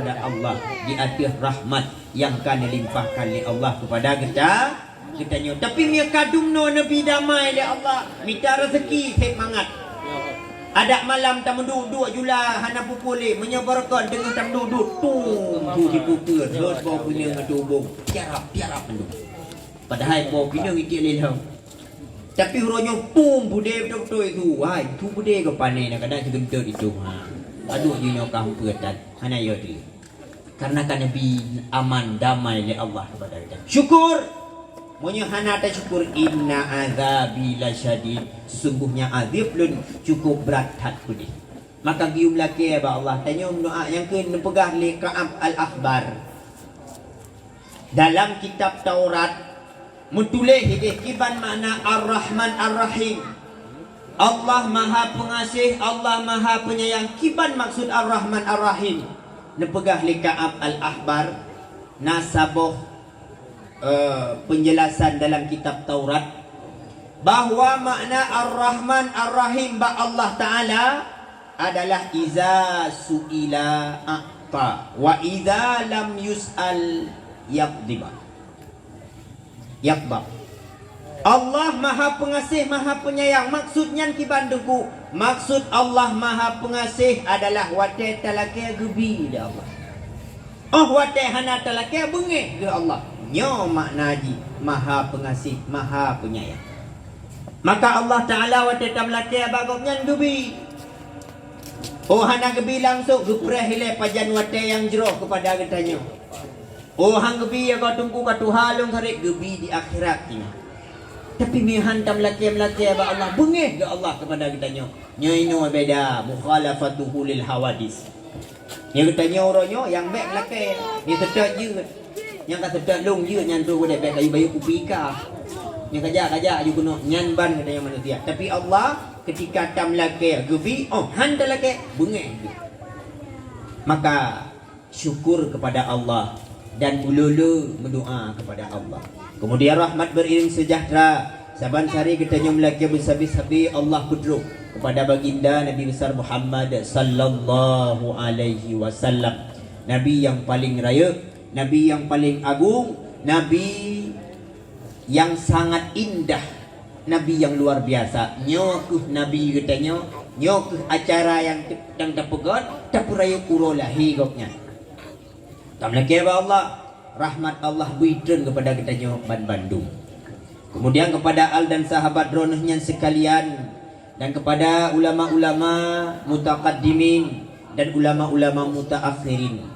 kepada Allah di atas rahmat yang kan dilimpahkan oleh Allah kepada kita nyo. Tapi mia kadung no nabi damai le Allah minta rezeki semangat. Ada malam tam duduk jula hana pupule menyebarkan dengan tam duduk tu dipukul terus bawa punya ngadubung tiarap mendu. Padahal bawa punya ngikik lelong. Tapi huronyo pum bude betul-betul itu. Wah, itu bude ke panen kadang segentar itu. Aduh you know kampur dan hana yo dia. Karena kan nabi aman damai oleh Allah kepada kita. Syukur. Monya hana ta syukur inna azabi lasyadid. Sesungguhnya azab lun cukup berat hati dia. Maka gium laki ba Allah tanya doa yang ke pegah li Ka'ab al-Akhbar. Dalam kitab Taurat menulis kiban makna Ar-Rahman Ar-Rahim. Allah Maha Pengasih, Allah Maha Penyayang. Kiban maksud Ar-Rahman Ar-Rahim. Nepegah li Ka'ab al-Ahbar nasaboh penjelasan dalam kitab Taurat bahawa makna Ar-Rahman Ar-Rahim ba Allah Ta'ala adalah iza su'ila a'ta wa iza lam yus'al yaqdiba. Allah Maha Pengasih, Maha Penyayang. Maksudnya kibanduku, maksud Allah Maha Pengasih adalah wate talake gebi dia Allah. Oh wate hana talake bengeh dia Allah. Nyo makna ji Maha Pengasih, Maha Penyayang. Maka Allah Ta'ala wate tamlake bagoknya gebi. Oh hana gebi langsung gepreh hile pajan wate yang jero kepada katanya. Oh hang gebi ya kau tunggu kau halung tarik gebi di akhirat ini. Tapi mi hantam laki ba Allah bengeh ke Allah kepada kita nyo. Nyo ino beda mukhalafatuhu lil hawadis. Yang kita nyo ronyo yang baik laki ni sedap je. Yang kata sedap long je nyan tu boleh baik bayu kupika. Yang kaja you kuno nyan ban katanya manusia. Tapi Allah ketika tam laki gebi oh hantam laki bengeh. Maka syukur kepada Allah dan ululu berdoa kepada Allah. Kemudian rahmat beriring sejahtera saban sari kita nyumlaki bersabi-sabi Allah kudruk kepada baginda Nabi besar Muhammad sallallahu alaihi wasallam. Nabi yang paling raya, Nabi yang paling agung, Nabi yang sangat indah, Nabi yang luar biasa. Nyokuh Nabi katanya, nyokuh acara yang dapegot, tapuraya urolahi goknya. Tamlaki Allah rahmat Allah buitren kepada kita ban Bandung. Kemudian kepada al dan sahabat dronahnya sekalian dan kepada ulama-ulama mutaqaddimin dan ulama-ulama mutaakhirin.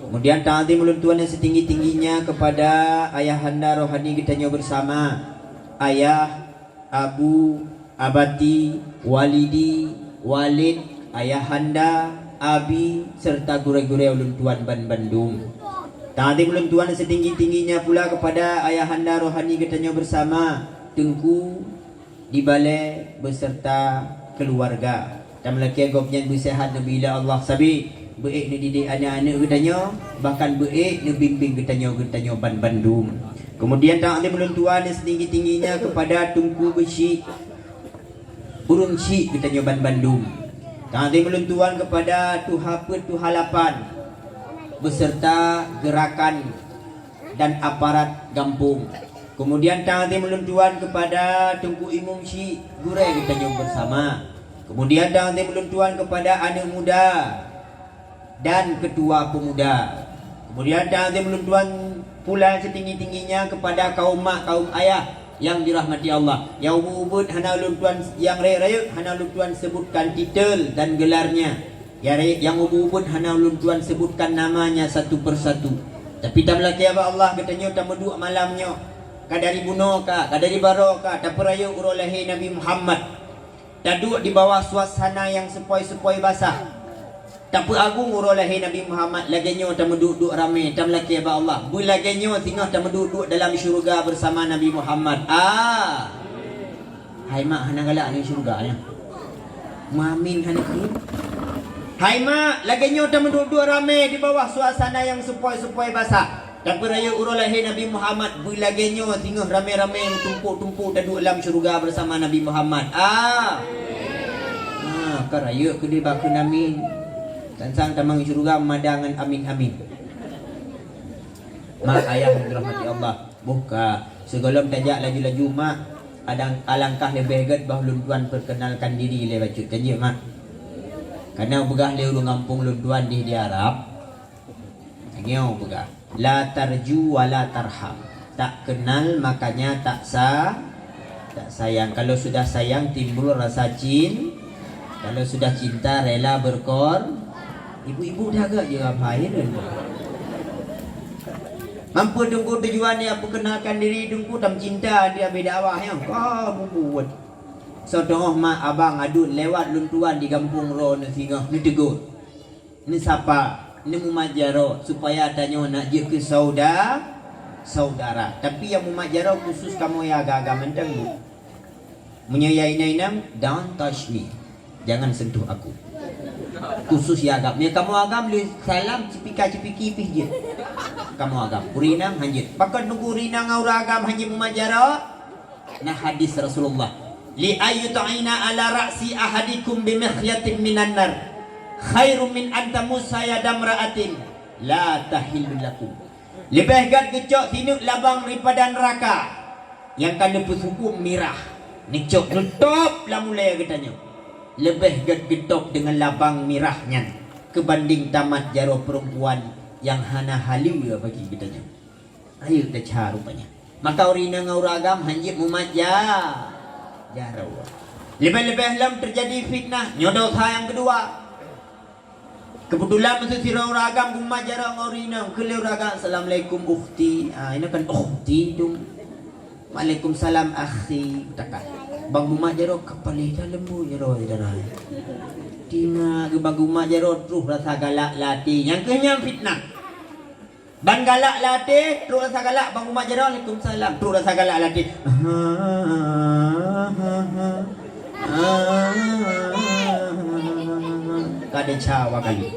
Kemudian ta'zim ulun Tuhan yang setinggi-tingginya kepada ayahanda rohani kita bersama, ayah, abu, abati, walidi, walid, ayahanda, abi serta gure-gure ulun Tuhan ban Bandung. Ta'zim ulun Tuhan setinggi-tingginya pula kepada ayahanda rohani kita bersama Tengku di balai beserta keluarga. Dan melaki agaknya bersehat bila Allah sabi baik ni didik anak-anak kita bahkan baik ni bimbing kita ban Bandung. Kemudian ta'zim ulun Tuhan setinggi-tingginya kepada Tengku besi urung syik kita ban Bandung. Ta'zim ulun Tuhan kepada Tuhapet Tuhalapan beserta gerakan dan aparat kampung. Kemudian ta'zim ulun Tuhan kepada Tengku Imam Syekh Gureh kita bersama. Kemudian ta'zim ulun Tuhan kepada anak muda dan ketua pemuda. Kemudian ta'zim ulun Tuhan pula setinggi-tingginya kepada kaum mak, kaum ayah yang dirahmati Allah. Yang ubud hana ulun Tuhan yang raya-raya hana ulun Tuhan sebutkan titel dan gelarnya. Yang ubud hana ulun Tuhan sebutkan namanya satu persatu. Tapi tak belaki apa Allah katanya tak meduk malamnya. Kadari buno ka, kadari baro ka, tak peraya urolahi Nabi Muhammad. Tak duduk di bawah suasana yang sepoi-sepoi basah. Tak agung urolahi Nabi Muhammad. Laginya tak meduk-duk ramai. Tak belaki apa Allah. Bu laginya tinggal tak meduk-duk dalam syurga bersama Nabi Muhammad. Hai mak hana galak ni syurga ni. Mamin hana ni. Hai mak, laginya dah menduduk ramai di bawah suasana yang sepoi-sepoi basah. Dan peraya urolahi Nabi Muhammad. Laginya tinggal ramai-ramai tumpuk-tumpuk dan duduk dalam syurga bersama Nabi Muhammad. Karaya ke dia baku namin. Tansang tamang syurga madangan amin-amin. Mak ayah yang dirahmati Allah, buka sebelum tajak laju-laju mak, alangkah lebih baik bahawa lunduan perkenalkan diri lewat cut kan je mak. Karena begah leu ngampung lunduan di Arab. Ngeu begah. La tarju wa la tarham. Tak kenal makanya tak sayang. Kalau sudah sayang timbul rasa kalau sudah cinta rela ibu-ibu dah agak je ngapain. Mampu tunggu tujuan dia perkenalkan diri tunggu tam cinta dia beda awak yang kau buat. Sodoh mak abang adun lewat luntuan di kampung ro ni singa ni tegur. Ni siapa? Ni mumajaro supaya tanya nak je ke saudara. Tapi yang mumajaro khusus kamu ya agak-agak mentang. Menyayai nainam don't touch me. Jangan sentuh aku. Khusus ya agam. Ya kamu agam boleh salam cipika-cipiki pih je. Kamu agam urinang hanjit pakat nunggu urinang aura agam hanjit memajara nah hadis Rasulullah li ayyuta'ina ala ra'si ahadikum bimikhyatin minan nar khairum min antamus sayadam ra'atin la tahillu lakum. Lebih gat gecok tinuk labang daripada neraka yang kena berhukum mirah nicok nutup lah mulai katanya. Lebih gat getok dengan labang mirahnya kebanding tamat jaro perempuan yang hana halim dia bagi kitanya. Ayo kita cara rupanya. Maka urina ngauragam hanjit mumaja. Jarau. Lebih-lebih lam terjadi fitnah. Nyodoh yang kedua. Kebetulan masa sirau ragam mumaja ngaurina. Keleu ragam. Assalamualaikum ukhti. Ini kan ukhti dong. Waalaikumsalam akhi. Takkan. Bang mumaja kapalih dalam mu jaro danai. Tina gebang mumaja terus rasa galak lati. Yang kenyang fitnah. Ban galak latih, terus rasa galak bang umat jara Waalaikumsalam, terus rasa galak latih. Kada cawa kali.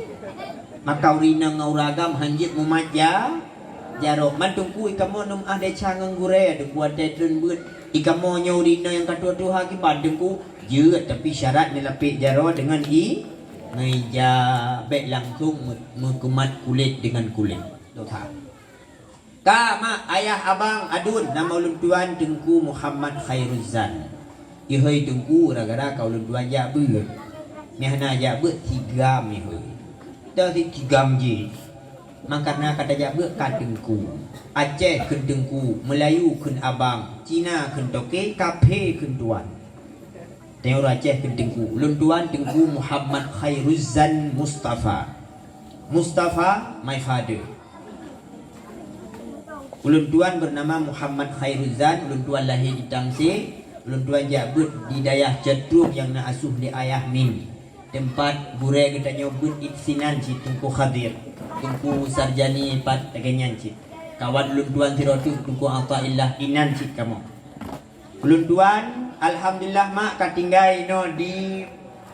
Maka urina ngauragam hanjit mumat jaro. Mantungku ikamo num ada cangang gure, ada buat tetun but. Ikamo nyaurina yang katua-tua ki badengku je tapi syarat dilapik jaro dengan ngeja baik langsung mekumat kulit dengan kulit. Mak ayah abang adun nama ulun tuan Tengku Muhammad Khairuzan. Ihoi tengku gara-gara kau ulun tuan ja ber. Mehna ja ber 3 mehoi. Dah 3 je. Makana kata ja ber ka tengku. Aceh keun tengku, Melayu keun abang, Cina keun toke, Kape keun tuan. Tengok Aceh keun tengku. Ulun tuan Tengku Muhammad Khairuzan Mustafa. Mustafa my father. Ulun tuan bernama Muhammad Khairuzan. Ulun tuan lahir di Tangsir. Ulun tuan jabut di dayah Jatruh yang nak asuh di ayah min. Tempat gure kita nyobut itsinan cik Tengku Khadir. Tengku Sarjani Pat Tegenyan cik. Kawan ulun tuan Tirotu Tengku Ata'illah Inan cik kamu. Ulun tuan alhamdulillah mak katinggai no di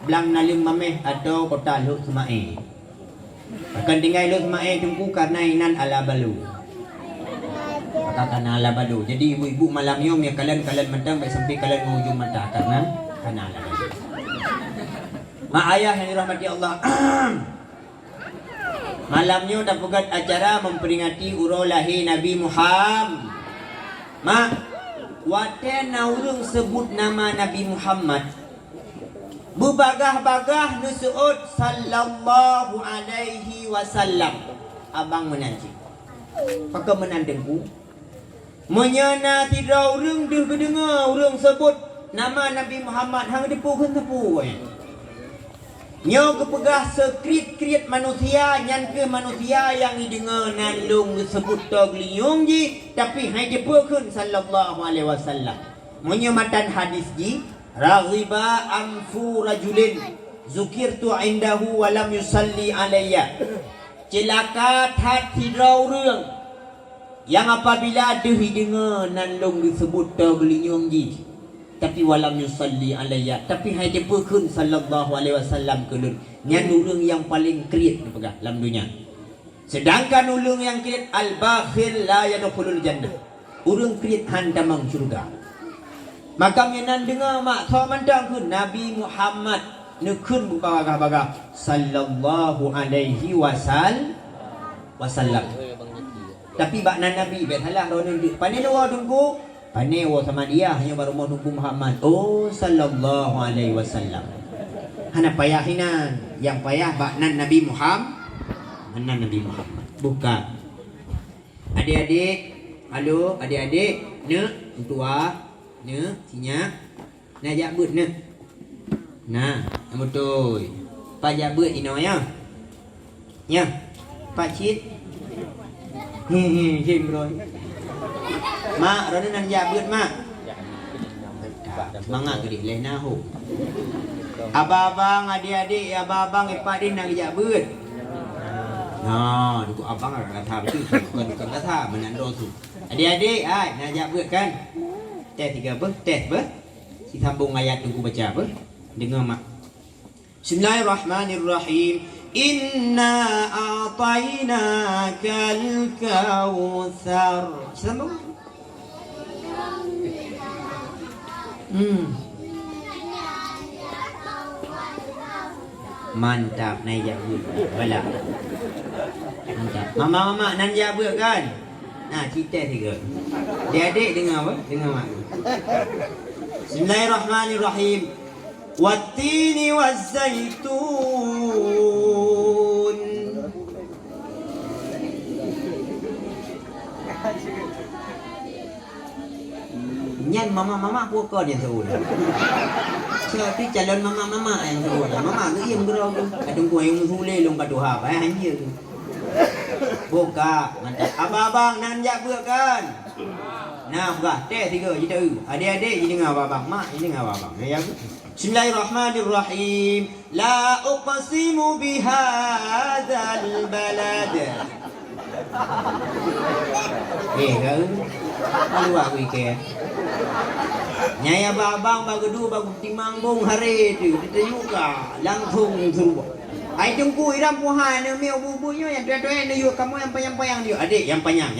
Belang Nalim Mameh atau kota Luk Semae. Akan tinggal Luk Semae Tengku karena Inan ala balu. Maka karena ala balu. Jadi ibu-ibu malam yom ya kalian mentang baik sampai kalian mengujung mata karena ala balu. Mak ayah yang dirahmati Allah. Malamnya dapat acara memperingati urau lahir Nabi Muhammad. Mak, waten naurung sebut nama Nabi Muhammad. Bebagah-bagah nusuut sallallahu alaihi wasallam. Abang menanti. Pakai menandengku. Menyana tidak orang dengar orang sebut nama Nabi Muhammad hang dipukan tepu. Nyo kepegah sekrit-krit manusia nyan ke manusia yang didengar nandung disebut tagliung ji tapi hai dipukan sallallahu alaihi wasallam. Menyo matan hadis ji raghiba anfu rajulin zukirtu indahu wa lam yusalli alayya. Celaka hati orang yang apabila dehi dengar nandung disebut tagliung ji tapi walam yusalli alayya tapi hai dipukan sallallahu alaihi wasallam kelun nyan ulung yang paling krit pegah dalam dunia. Sedangkan ulung yang krit al-bakhil la yadkhulul jannah. Urang krit handamang syurga. Maka menan dengar mak tho mandang kun Nabi Muhammad Nekun buka bagah sallallahu alaihi wasallam. Tapi bakna Nabi berhalah rono pandai lawa tunggu pandai wa sama dia hanya baru mau tunggu Muhammad. Oh sallallahu alaihi wasallam. Hana payahinan yang payah bakna Nabi Muhammad. Mana Nabi Muhammad. Bukan. Adik-adik, halo adik-adik, tua, sinya. Najak but Nah, betul. Pak jabut ino ya. Ya. Pak cit. Jim rồi. Mak, rono nan jabut mak. Semangat gedik lena ho. Abang adik-adik, abang ipak din nak jabut. Nah, duk abang kata betul. Bukan kata menando tu. Adik-adik, nak jabut kan? Teh 3 ber, teh ber. Si sambung ayat tunggu baca apa? Dengar mak. Bismillahirrahmanirrahim. Inna a'tainakal kautsar. Sambung. Mantap naik jabut. Bala. Mantap. Mama nan jabut kan? Nah, cerita 3. Adik-adik dengar apa? Dengar mak. Bismillahirrahmanirrahim. Wattini wazzaitun. Nyan mama puaka dia seul. Tapi calon mama yang seul. Mama ke im gerau tu. Kadang ku yang musule long kadu ha pai hanya tu. Buka mantap. Abang nan jak kan? Nah, buka. Teh 3 kita. Adik-adik jadi dengar abang. Mak ini dengar abang. Ya. Bismillahirrahmanirrahim. La uqsimu bihadzal balad. Kan? Lalu aku ke. Nyai abang bagedu bagu timang bong hari tu. Kita juga langsung suruh. Ai tunggu iram puhan ne meu bubunya yang dua-dua ne yuk kamu yang panjang dia. Adik yang panjang.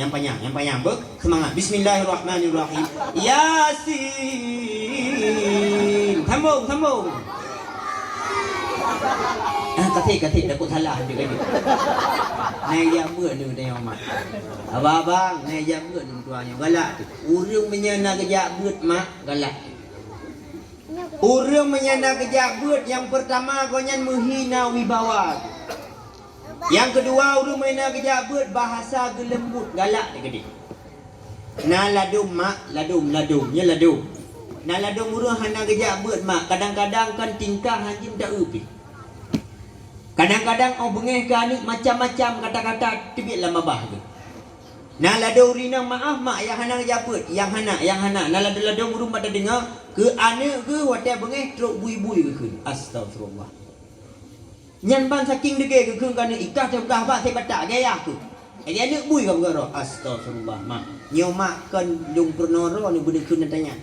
Ber semangat. Bismillahirrahmanirrahim. Yasin. Sambung. Katik takut salah dia kan. Nai dia buat ni tengok mak. Abang, nai dia buat ni tuanya galak tu. Urang menyana kejak buat mak galak. Urang menyana kejak buat yang pertama kau nyan menghina wibawa. Yang kedua urang menyana kejak buat bahasa gelembut galak dia gede. Na ladum mak, ladum. Na ladum urang hana kejak buat mak. Kadang-kadang kan tingkah hanjin tak upi. Kadang-kadang au bengeh ke anak macam-macam kata-kata tibik lama bah tu. Na ladau rina maaf mak yang hana jabut, yang hana. Na ladau urung pada dengar ke anak ke watai bengeh truk bui-bui ke. Astagfirullah. Nyan ban saking dege ke kana ikah tekah ba saya batak gaya aku. Dia anak bui ke bergaro. Astagfirullah mak. Nyo mak kan lung pernoro ni bude kun tanya.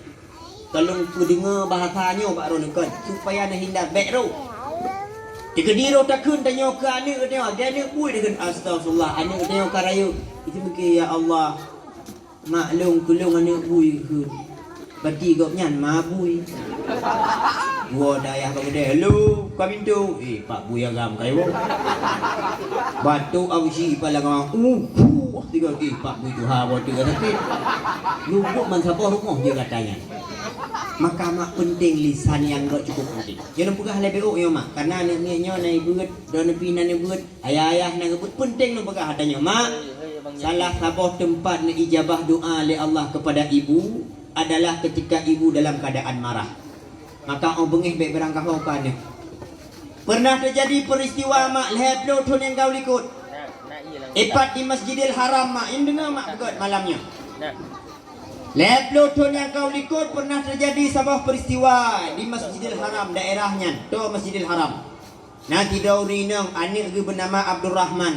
Kalau ku dengar bahasanya pak ron kan supaya nak hindar back ro. Jika dia tak kun tanya ke anak dia anak bui dengan astagfirullah anak dia karayu. Itu mungkin ya Allah maklum kulung anak bui ke. Berarti kau nyan mabui. Gua dayah kau gede. Hello, kau pintu. Pak bui agam kayu. Batu awisi pala kau. Tiga pak bui tu ha batu tapi lubuk man siapa rumah dia katanya. Maka mak penting lisan yang gak cukup penting. Jangan pegah lebih ya mak. Karena neneknya naik buat, dan pinan naik buat, ayah naik buat penting nak pegah hatanya mak. Salah satu tempat nak ijabah doa oleh Allah kepada ibu adalah ketika ibu dalam keadaan marah. Maka orang bengih baik berangkah kan. Pernah terjadi peristiwa mak lehep tu yang kau ikut. Epat di Masjidil Haram mak. Yang dengar mak begot malamnya. Leplotun yang kau ikut pernah terjadi sebuah peristiwa di Masjidil Haram daerahnya. Tu Masjidil Haram. Nanti daurinang anik ke bernama Abdul Rahman.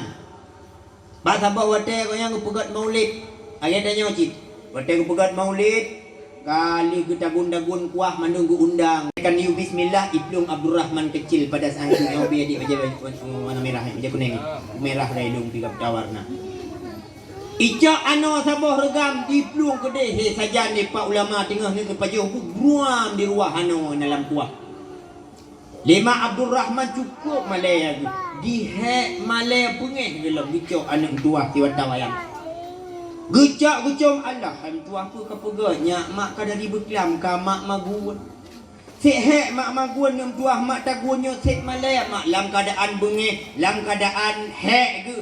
Pak sabah watai kau yang pegat maulid. Ayat tanya cik. Watai pegat maulid. Kali kita dagun kuah mandung ku undang. Kan you bismillah iplung Abdul Rahman kecil pada saat itu yang biar di warna merah, macam kuning. Merah dah hidung tiga warna. Icak ano sabah regam di pelung kedai he saja ni pak ulama tengah ni ke paju buam di ruah ano dalam kuah. Lima Abdul Rahman cukup Malaya tu. Di hek Malaya pengeh dalam gecok anak tua tiwata wayang. Gecak gucom Allah han tua apa ka peganya mak ka dari beklam ka mak maguan. Sek hek mak maguan yang tua mak tagunyo sek Malaya mak lam keadaan bengeh, lam keadaan hek ke.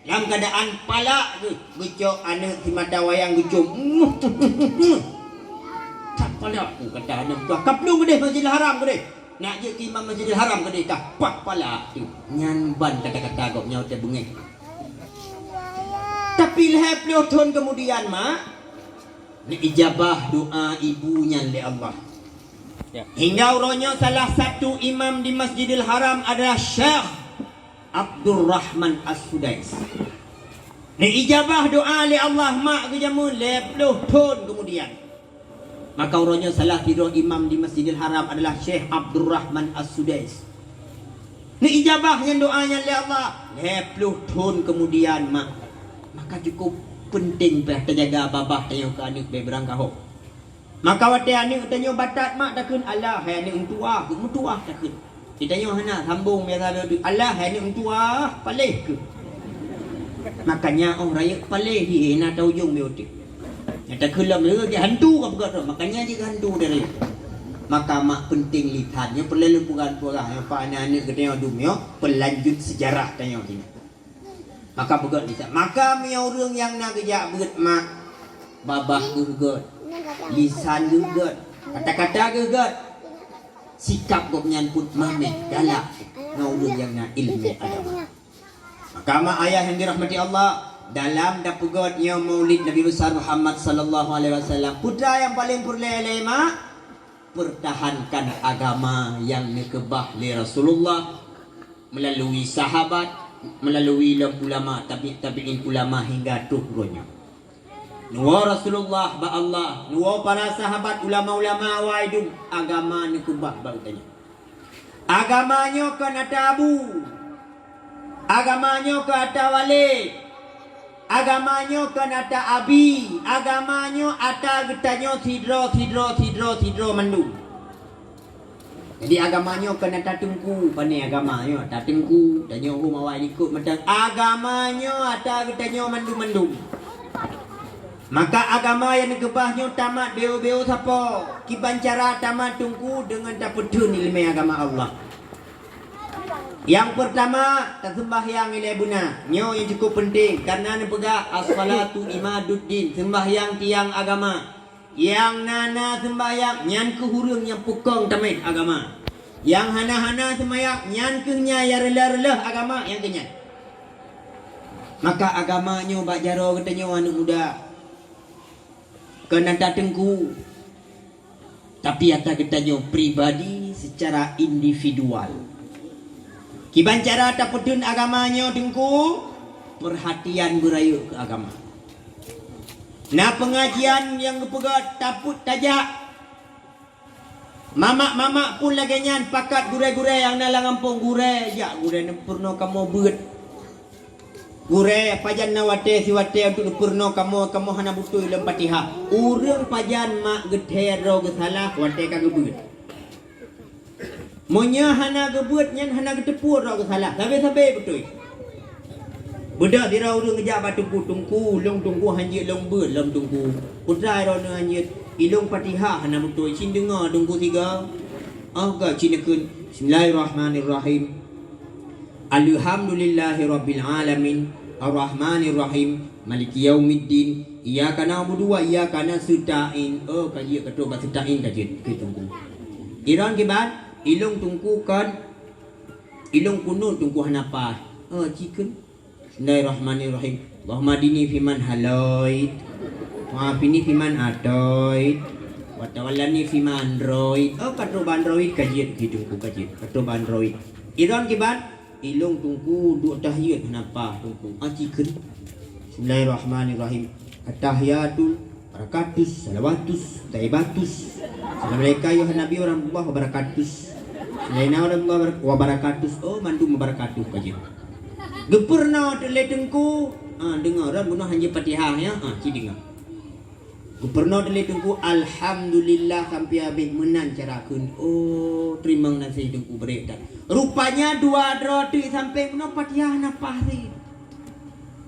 Lam keadaan palak ke. Gecok anak si mata wayang gucom. Tak palak aku kata anak tua. Kaplu ke deh Masjidil Haram ke deh. Nak je ke imam Masjidil Haram ke deh tak pak palak tu. Nyanban kata-kata kau nyau te bengeh. Tapi lepas beliau tahun kemudian mak ni ijabah doa ibunya oleh Allah. Hingga urangnya salah satu imam di Masjidil Haram adalah Syekh Abdul Rahman As-Sudais. Ni ijabah doa oleh Allah mak ke jamu lepas tahun kemudian. Maka urangnya salah tiga imam di Masjidil Haram adalah Syekh Abdul Rahman As-Sudais. Ni ijabahnya doanya oleh Allah lepas tahun kemudian mak. Maka cukup penting peh terjaga babah tanya ke anak be berangkahok. Maka wate anak tanya batat mak takun Allah hai anak tua ke mutua takun. Ditanya hana sambung biasa dia Allah hai anak tua paleh ke. Makanya orang raya paleh hi na tau jung be otik. Nyata kelam dia hantu ke begat makanya dia hantu dari. Maka mak penting lihatnya perlu bukan orang yang pak anak ke tengok dunia pelanjut sejarah tanya ini. Maka begat lisan. Maka miau orang yang nak kerja begat mak. Babah gegat. Lisan gegat. Kata-kata gegat. Sikap kau menyambut mameh dalam. Miau orang yang nak ilmu agama. Maka mak ayah yang dirahmati Allah. Dalam dah pegat yang maulid Nabi besar Muhammad sallallahu alaihi wasallam. Putra yang paling perleh mak. Pertahankan agama yang dikebah oleh Rasulullah. Melalui sahabat. Melalui ulama tabi'in ulama hingga turunnya. Nuwa Rasulullah ba Allah, nuwa para sahabat ulama-ulama wa hidup agama ni kubah bautanya. Agamanya kan ada abu. Agamanya kan ada wali. Agamanya kan ada abi. Agamanya ada getanya tidro mandu. Jadi agamanya kena tatungku pandai agamanya tatungku tanya orang awak ikut macam agamanya ada tanya mandu. Maka agama yang kebahnya tamat beo siapa kiban cara tamat tungku dengan dapat ilmu agama Allah. Yang pertama sembahyang ilai buna nyo yang cukup penting karena ni pegak as-salatu imaduddin sembahyang tiang agama. Yang nana sembahyang nyan kehurung yang pukong tamit agama. Yang hana-hana sembahyang nyan kehnya ya rela-rela agama yang kenyan. Maka agamanya bak jaro katanya anak muda. Kena datengku. Tapi kata katanya pribadi secara individual. Kiban cara tapudun agamanya tengku perhatian berayu ke agama. Nah pengajian yang kepegat taput tajak. Mamak-mamak pun lagi nyan pakat gure-gure yang nalang ampung gure. Ya gure purno kamu beut. Gure pajan nawate siwate untuk purno kamu hana butuh ilmu Fatihah. Urang pajan mak getero gesalah wate kagak beut. Monya hana gebeut nyan hana getepur ro gesalah. Sampai betul. Budak dira urang ngejak batu tungku long tungku hanjit long beut long tungku. Putrai ro ne hanjit ilung Fatihah hana betul cin dengar tungku tiga. Ga cin keun Bismillahirrahmanirrahim. Alhamdulillahirabbil alamin arrahmanirrahim maliki yaumiddin iyyaka na'budu wa iyyaka nasta'in. Kaji ketua nasta'in kaji ke tungku. Iran kibat ilung tungku kan ilung kunut tungku hanapa. Cikun Bismillahirrahmanirrahim. Allahumma dini fiman halait wa'afini fiman atoit wa tawallani fiman android. Katro android kajian hidungku kajian katro android. Iron kiban ilung tungku dua tahiyat kenapa tungku cikun. Bismillahirrahmanirrahim. At-tahiyatul barakatus salawatus taibatus assalamualaikum ya nabi warahmatullahi wabarakatuh. Laina warahmatullahi wabarakatuh. Mandu wabarakatuh kajian. Gepurna tele tengku dengaran guna hanya Fatihah ya ci dengar. Pernah dali tungku alhamdulillah sampai habis menan cara kun. Oh, terima nasi tungku berik dah. Rupanya dua roti sampai menon Fatihah napah ni.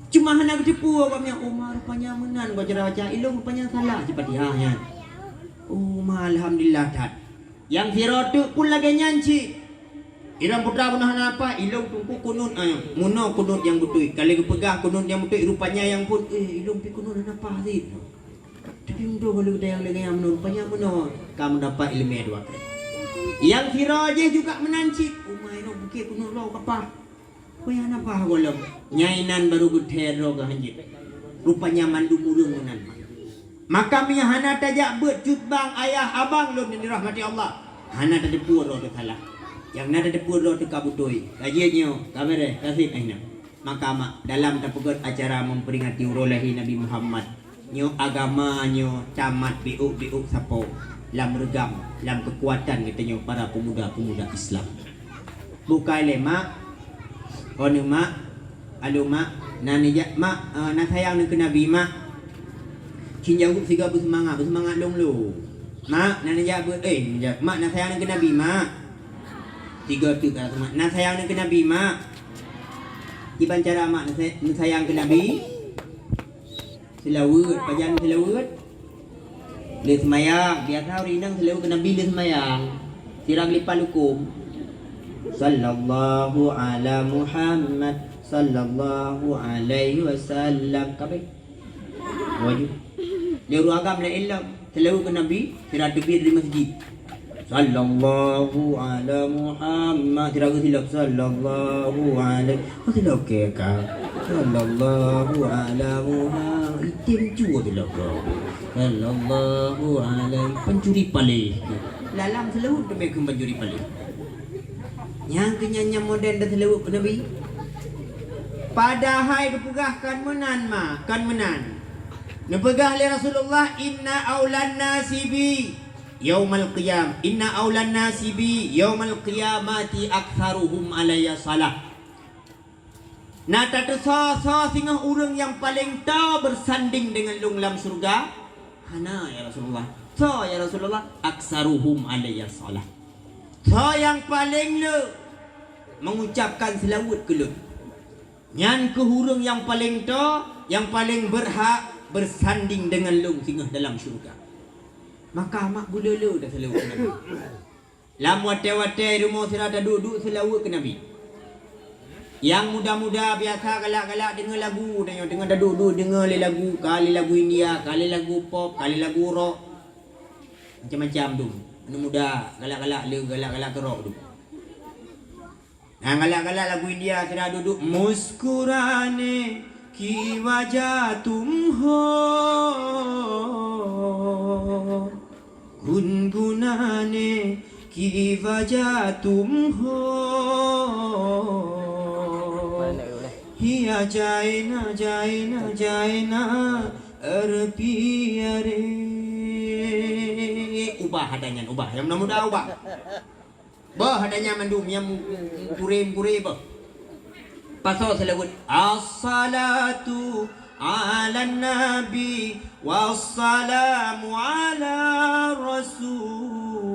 Cuma hendak depu awaknya Umar rupanya menan gua cara baca ilmu rupanya salah je Fatihahnya. Oh, alhamdulillah tat. Yang siratu pun lagi nyanci. Irang putra punah apa? Ilmu tungku kunut muno kunut yang betul. Kali kepegah kunut yang betul rupanya yang pun ilmu pi kunut napah ni. Tapi mudah kalau kita yang lagi yang menurut rupanya mudah kamu dapat ilmu dua kali. Yang Firaje juga menanci. Umai no bukit kuno lo apa? Kau yang apa golong? Nyainan baru gutero ke hanjit. Rupanya mandu murung menan. Maka minya hana tajak bercut bang ayah abang lo yang dirahmati Allah. Hana tajak pur lo salah. Yang nada depur lo kabutoi. Kajiannya kamera kasih aina. Maka mak dalam tapegot acara memperingati urolahi Nabi Muhammad. Nyo agama nyo camat biuk sapo lam regam lam kekuatan katanya para pemuda-pemuda Islam. Bukai le mak onu mak alu mak nani ja mak na sayang ke Nabi mak cinjau siga bersemangat long lu mak nani ja mak na sayang ke Nabi mak tiga tu kata mak na sayang ke Nabi mak iban cara mak na sayang ke Nabi selawat pajan selawat le semayang biasa hari nang selawat ke Nabi le semayang sirang lipat hukum sallallahu ala Muhammad sallallahu alaihi wasallam kabe wajib dia ruagam la illam selawat ke Nabi sirang takbir di masjid sallallahu ala Muhammad sirang silap sallallahu alaihi wasallam ke ka sallallahu ala Muhammad itim juga tu lah kau. Sallallahu alaihi pencuri palih. Lalam selawut demi ke pencuri palih. Yang kenyanya modern dah selawut ke Nabi. Padahal dipegahkan menan mah, kan menan. Nepegah oleh Rasulullah inna aulan nasibi yaumal qiyam. Inna aulan nasibi yaumal qiyamati aktsaruhum alayya salah. Nah tak so singah urang yang paling tahu bersanding dengan lunglam surga. Hana ya Rasulullah. So ya Rasulullah aksaruhum alayya salah. So yang paling le mengucapkan selawat ke lu. Nyan ke hurung yang paling tahu yang paling berhak bersanding dengan lung singah dalam syurga. Maka mak gula lu dah selawat ke Nabi. Lam wate-wate rumah sirada duduk selawat ke Nabi. Yang muda-muda biasa galak-galak dengar lagu, dengar dadu dengar lagu, kali lagu India, kali lagu pop, kali lagu rock. Macam-macam tu. Anak muda galak-galak galak-galak ke rock tu. Nah, galak-galak lagu India sudah duduk muskurane ki wajah tumho gungunane ki wajah tumho hiya jaina arpiare ubah hadanya ubah yang muda ubah bah hadanya mandum yang kurim bah pasal selawat as-salatu ala nabi wassalamu ala rasul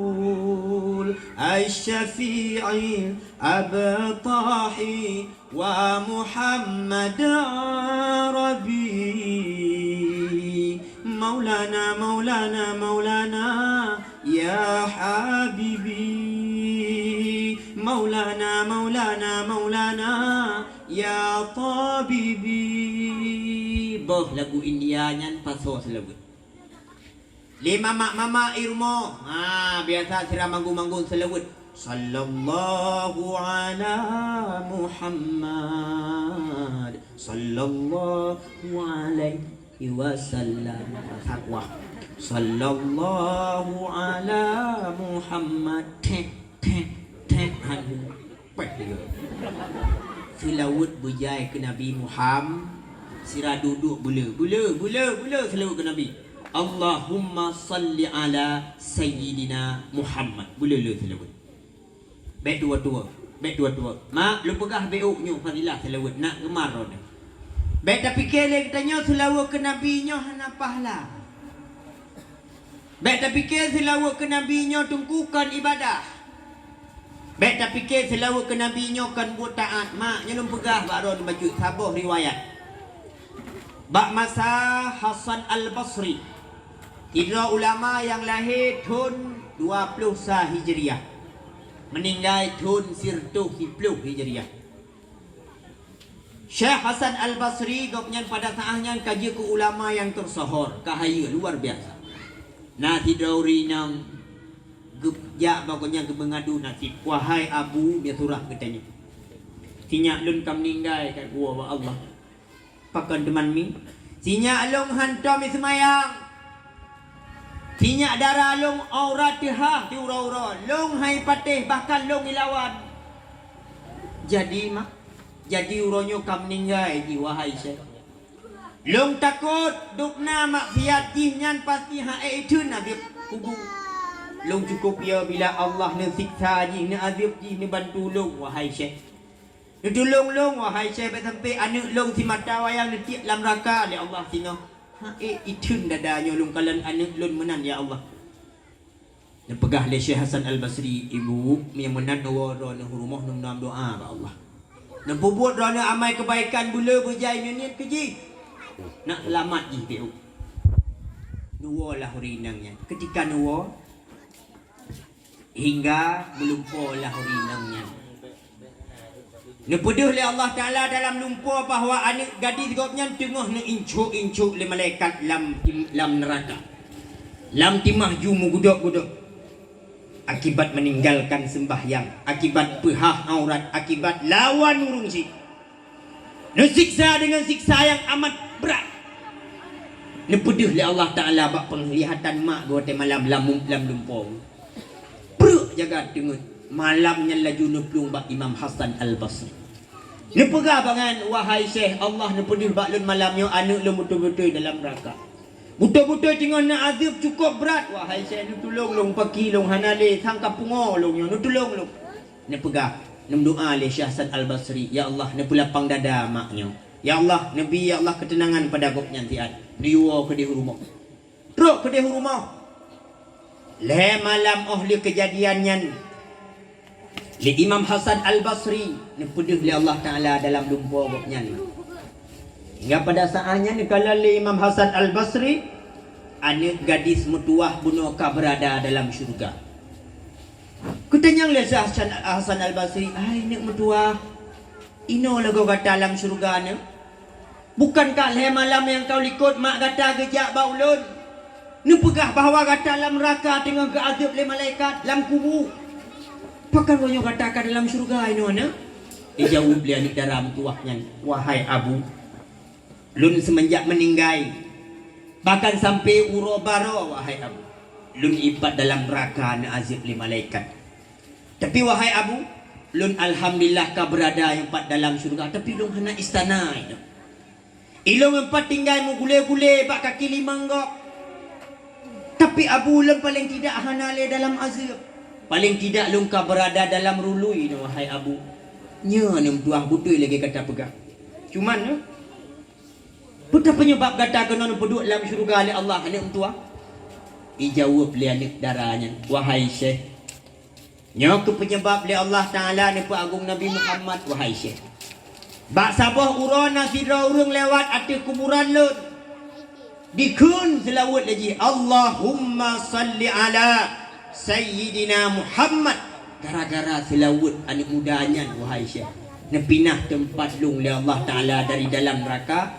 asy-syafi'i abtahi wa Muhammad Arabi Maulana ya habibi Maulana ya tabibi. Boh lagu India nyan paso selawat. Lima mama irmo biasa sira manggung-manggung selawat. Sallallahu ala Muhammad sallallahu alaihi wasallam takwa sallallahu ala Muhammad tek selawat bujai ke Nabi Muhammad sira duduk bula selawat ke Nabi Allahumma salli ala sayyidina Muhammad bula selawat. Baik dua-dua. Mak, lu pegah beuk nyo fadilah selawat nak gemar dah. Baik tapi kele kita nyo selawat ke Nabi nyo hana pahala. Baik tak fikir selawat ke Nabi nyo tungkukan ibadah. Baik tak fikir selawat ke Nabi nyo kan buat taat. Mak nyo pegah baru baca sabuh riwayat. Bak masa Hasan Al-Basri, tiga ulama yang lahir tahun 20 Hijriah, meninggal tahun 10 Hijriah. Syekh Hasan Al-Basri gopnya pada saatnya kaji ke ulama yang tersohor, kahaya luar biasa. Nah tidauri nang ya pokoknya kebengadu nasib. Wahai Abu, dia surah katanya. Sinyak lun kam meninggal kat gua wa Allah. Pakan teman mi. Sinyak long hantam semayang. Sinyak darah long aurat tihah ti ura-ura. Long hai patih bahkan long ilawan. Jadi mak, jadi uronyo kam meninggal di wahai Syekh. Long takut dukna maksiat nyan pasti hae itu nabi kubur. Long cukup ya bila Allah ne siksa ji ne azab ji ne bantu long wahai Syekh. Ne tolong long wahai Syekh sampai anak long si mata wayang ne tiap lam raka le Allah singa. Hae itu dadanya long kalan anak long menan ya Allah. Ne pegah le Syekh Hasan Al-Basri ibu yang menan waro ne rumah nom nam doa ba Allah. Ne buat rana amal kebaikan bula berjaya niat keji. Nak selamat je dia. Nuwa lah hurinangnya. Ketika nuwa hingga melumpur lah hurinangnya. Nepeduh oleh Allah Ta'ala dalam lumpur bahawa anak gadis gopnya tengah ne incuk-incuk le malaikat lam neraka. Lam timah jumu gudok-gudok. Akibat meninggalkan sembahyang, akibat pehah aurat, akibat lawan urung si. Siksa dengan siksa yang amat berat. Nepeduh oleh Allah Ta'ala bak penglihatan mak gua te malam lam lumpur. Peruk jaga dengan malamnya laju neplung bak Imam Hasan Al-Basri. Nepegah bangan wahai Syekh Allah nepeduh bak lun malamnya anak lun betul-betul dalam neraka. Betul-betul tengah nak azab cukup berat wahai Syekh nu tolong long pagi long hanale sangka pungo long nu tolong long. Nepegah nem doa le Syekh Hasan Al-Basri, ya Allah ne pelapang dada maknya. Ya Allah, Nabi ya Allah ketenangan pada gopnya tiat. Diwa ke di rumah. Teruk ke di rumah. Le malam ahli kejadiannya. Le Imam Hasan Al-Basri ne peduh le Allah Taala dalam lumpur gopnya. Hingga pada saatnya ni kalau le Imam Hasan Al-Basri anak gadis mutuah bunuka berada dalam syurga. Kutanya le Hasan Al-Basri, "Ai nek mutuah, ino lagu kata dalam syurga ni. Bukankah le malam yang kau likut mak kata gejak baulun? Ni pegah bahawa kata dalam neraka tengah ke azab le malaikat dalam kubur. Pakan kau katakan dalam syurga ino ana?" Dia jawab dia ni dalam tuahnya, "Wahai Abu, lun semenjak meninggal bahkan sampai urobaro wahai Abu, lun ibat dalam neraka na azab le malaikat. Tapi wahai Abu, lun alhamdulillah ka berada yang empat dalam syurga, tapi lun hana istana itu. Ilung empat tinggal mengule-gule bak kaki lima ngok. Tapi Abu lun paling tidak hana le dalam azab. Paling tidak lun ka berada dalam rului no wahai Abu. Nya nem tuah budui lagi kata pegang. Cuman no, putar penyebab kata kena peduk dalam syurga oleh Allah anak tua. Ijawab le anak darahnya, wahai Syekh. Nya ke penyebab le Allah Taala ni agung Nabi Muhammad wahai Syekh. Bak sabah urana sidra urung lewat atas kuburan lut. Dikun selawat lagi Allahumma salli ala Sayyidina Muhammad. Gara-gara selawat anak mudanya wahai Syekh. Nepinah tempat lung le Allah Taala dari dalam neraka,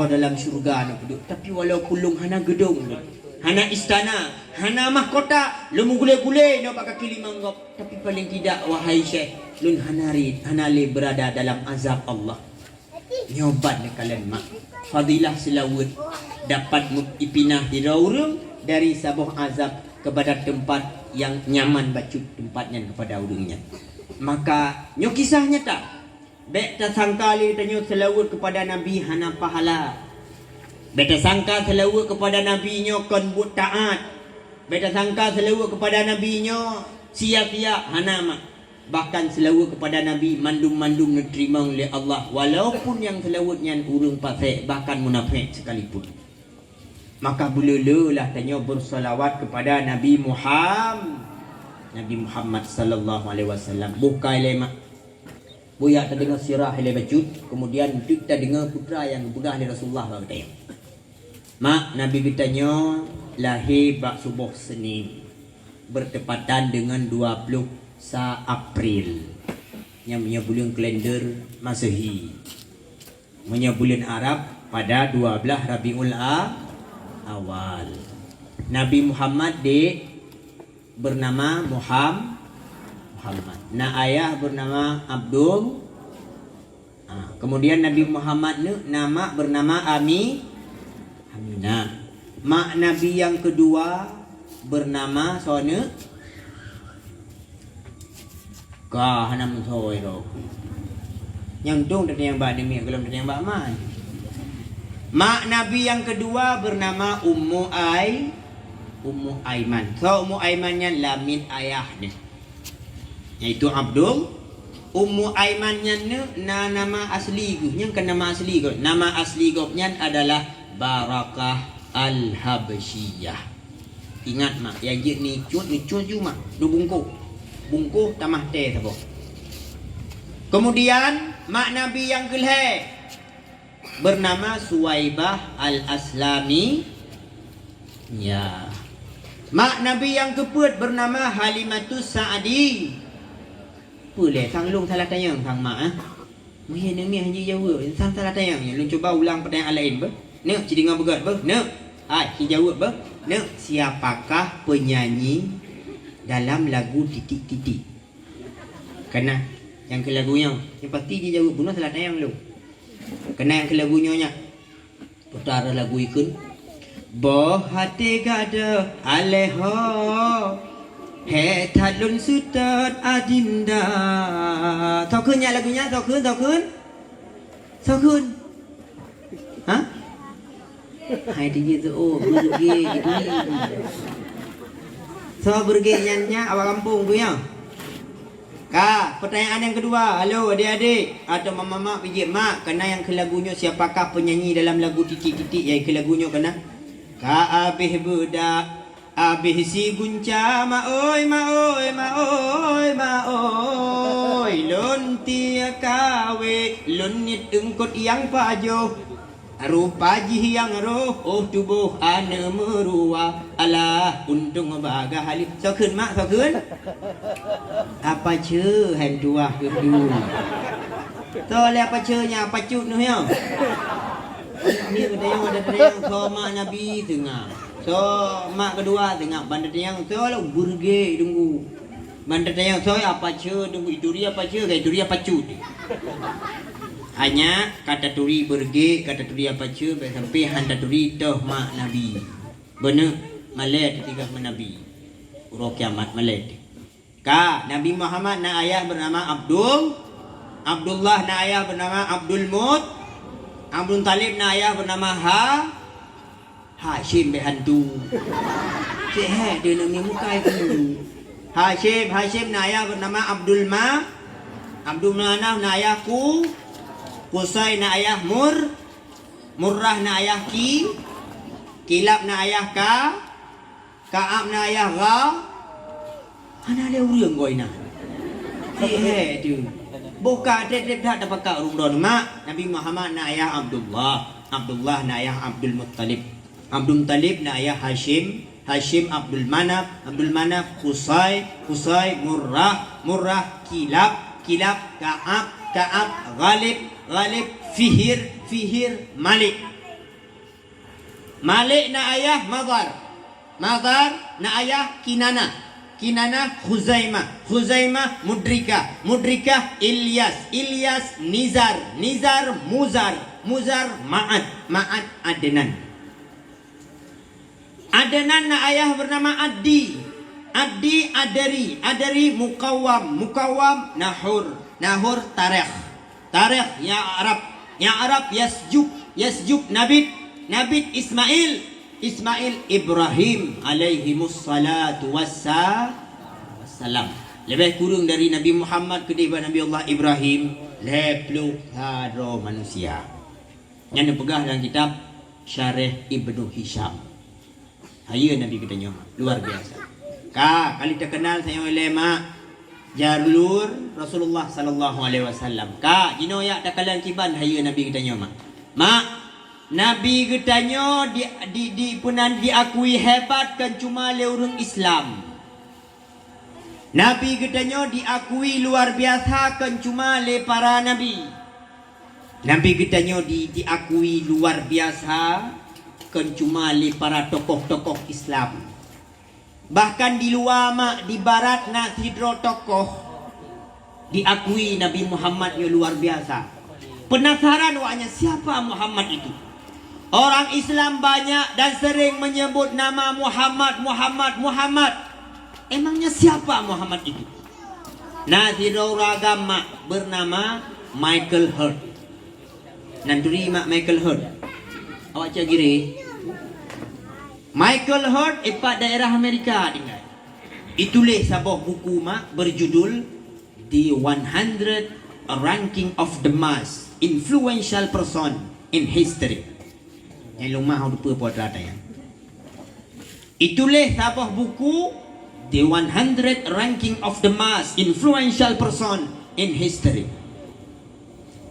dalam syurga nak duduk. Tapi walaupun lung hana gedung lut, hana istana, hana mahkota, lung gule-gule nak bak kaki lima ngop. Tapi paling tidak wahai Syekh, lun hanali berada dalam azab Allah. Nyobat ni kalian mak. Fadilah selawat dapat ipinah diraurum dari sabuh azab kepada tempat yang nyaman bacut tempatnya kepada urungnya. Maka nyo kisahnya tak. Bek tak sangka li tanyo selawat kepada Nabi hana pahala. Bek tak sangka selawat kepada Nabi nyo kon buat taat. Bek tak sangka selawat kepada Nabi nyo sia-sia hana mak. Bahkan selawat kepada Nabi mandum-mandum diterima oleh Allah walaupun yang selawatnya urung fasik bahkan munafik sekalipun. Maka bulululah tanya bersalawat kepada Nabi Muhammad sallallahu alaihi wasallam. Bukan lemak. Buya tak dengar sirah ile bajut, kemudian kita dengar putra yang budak ni Rasulullah kata. Mak Nabi bertanya lahir bak subuh Senin bertepatan dengan 20 April. Yang punya bulan kalender Masehi. Punya bulan Arab pada 12 Rabiul Awal. Nabi Muhammad bernama Muhammad. Ayah bernama Abdul. Kemudian Nabi Muhammad nama bernama Aminah. Mak Nabi yang kedua bernama Sona. Kah nama soi ro. Yang dong dan yang bak demi belum dan yang bak man. Mak Nabi yang kedua bernama Ummu Aiman. So Ummu Aimannya lamin ayah ni. Yaitu Abdul. Ummu Aimannya nama asli gu. Yang kan nama asli gu. Nama asli gu adalah Barakah Al-Habasyiyah. Ingat mak, yang jik ni cut cuma du bungkuh tamah teh sabo. Kemudian mak Nabi yang kelih bernama Suwaibah Al-Aslami. Ya. Mak Nabi yang keempat bernama Halimatus Sa'di. Boleh sang long salah tanya sang mak Mungkin ni haji jawab sang salah tanya. Lu cuba ulang pertanyaan lain ber. Nek cidingan begat ber. Nek. Jawab ber. Nek siapakah penyanyi dalam lagu titik-titik? Kena yang ke lagunya. Yang pasti dia jawab bunuh salah tayang lu. Kena yang ke lagunya nya. Putara lagu ikun. Boh hati gada aleho. He talun sutat adinda. Tahu kun nya lagunya? Tahu kun? Ha? Hai dia tu berge gitu. So berge nyanyi awak kampung tu ya. Kak, pertanyaan yang kedua. Halo adik-adik atau mama-mama pijit mak, kena yang ke lagunya siapakah penyanyi dalam lagu titik-titik yang ke lagunya kena? Ka abih budak, abih si gunca maoi lon tia kawe lon nit engkot yang pajo. Rupa jih yang roh tubuh ana merua alah untung baga halip. So kun mak so kun. Apa ce han tua gedu. To le apa ce nya apa cut nu ya. Ni ada yang so mak Nabi tengah. So mak kedua tengah bandar yang so lo burge tunggu. Bandar yang so apa ce tunggu itu dia apa ce itu dia apa cut. Hanya kata turi berge, kata turi apa ce sampai handa turi toh mak Nabi. Benar malet ketika Nabi. Uro kiamat malet. Ka Nabi Muhammad na ayah bernama Abdullah na ayah bernama Abdul Talib na ayah bernama Hashim behantu. Cek dia nak muka itu. Hashim na ayah bernama Abdul Manaf na ayah Qusay na ayah Murrah na ayah Kilab na ayah Ka'ab na ayah Ana le urang goi na. Tu. Buka tetep dak dapat ka urang mak Nabi Muhammad na ayah Abdullah na ayah Abdul Muttalib. Abdul Muttalib na ayah Hashim Abdul Manaf Qusay Murrah Kilab Ka'ab Ghalib Fihir Malik na ayah Madar na ayah Kinana Khuzaimah Mudrikah Ilyas Nizar Muzar Ma'ad Adnan na ayah bernama Addi Adari Mukawam Nahur Tarikh ya Arab Yasjuk Nabit Ismail Ibrahim alaihimus salatu wassalam. Lebih kurang dari Nabi Muhammad ke Nabi Allah Ibrahim 20 manusia. Yang dipegang dalam kitab Syarih Ibnu Hisham. Haya Nabi katanya luar biasa. Kali terkenal saya oleh mak jalur Rasulullah sallallahu alaihi wasallam. Jino ya takalan kiban haya Nabi katanya mak Nabi katanya di punan diakui hebat kan cuma le orang Islam. Nabi katanya diakui luar biasa kan cuma le para nabi. Nabi katanya diakui luar biasa kan cuma le para tokoh-tokoh Islam. Bahkan di luar mak di barat nak hidro tokoh diakui Nabi Muhammad yang luar biasa. Penasaran waknya siapa Muhammad itu? Orang Islam banyak dan sering menyebut nama Muhammad. Emangnya siapa Muhammad itu? Nazirul agama bernama Michael Hurt. Nanduri mak Michael Hurt. Awak cakap gini. Michael Hurt epak daerah Amerika tinggal. Itulah sebuah buku mak berjudul The 100 Ranking of the Most Influential Person in History. Yang lumah lupa buat rata ya. Itulah sebuah buku The 100 Ranking of the Most Influential Person in History,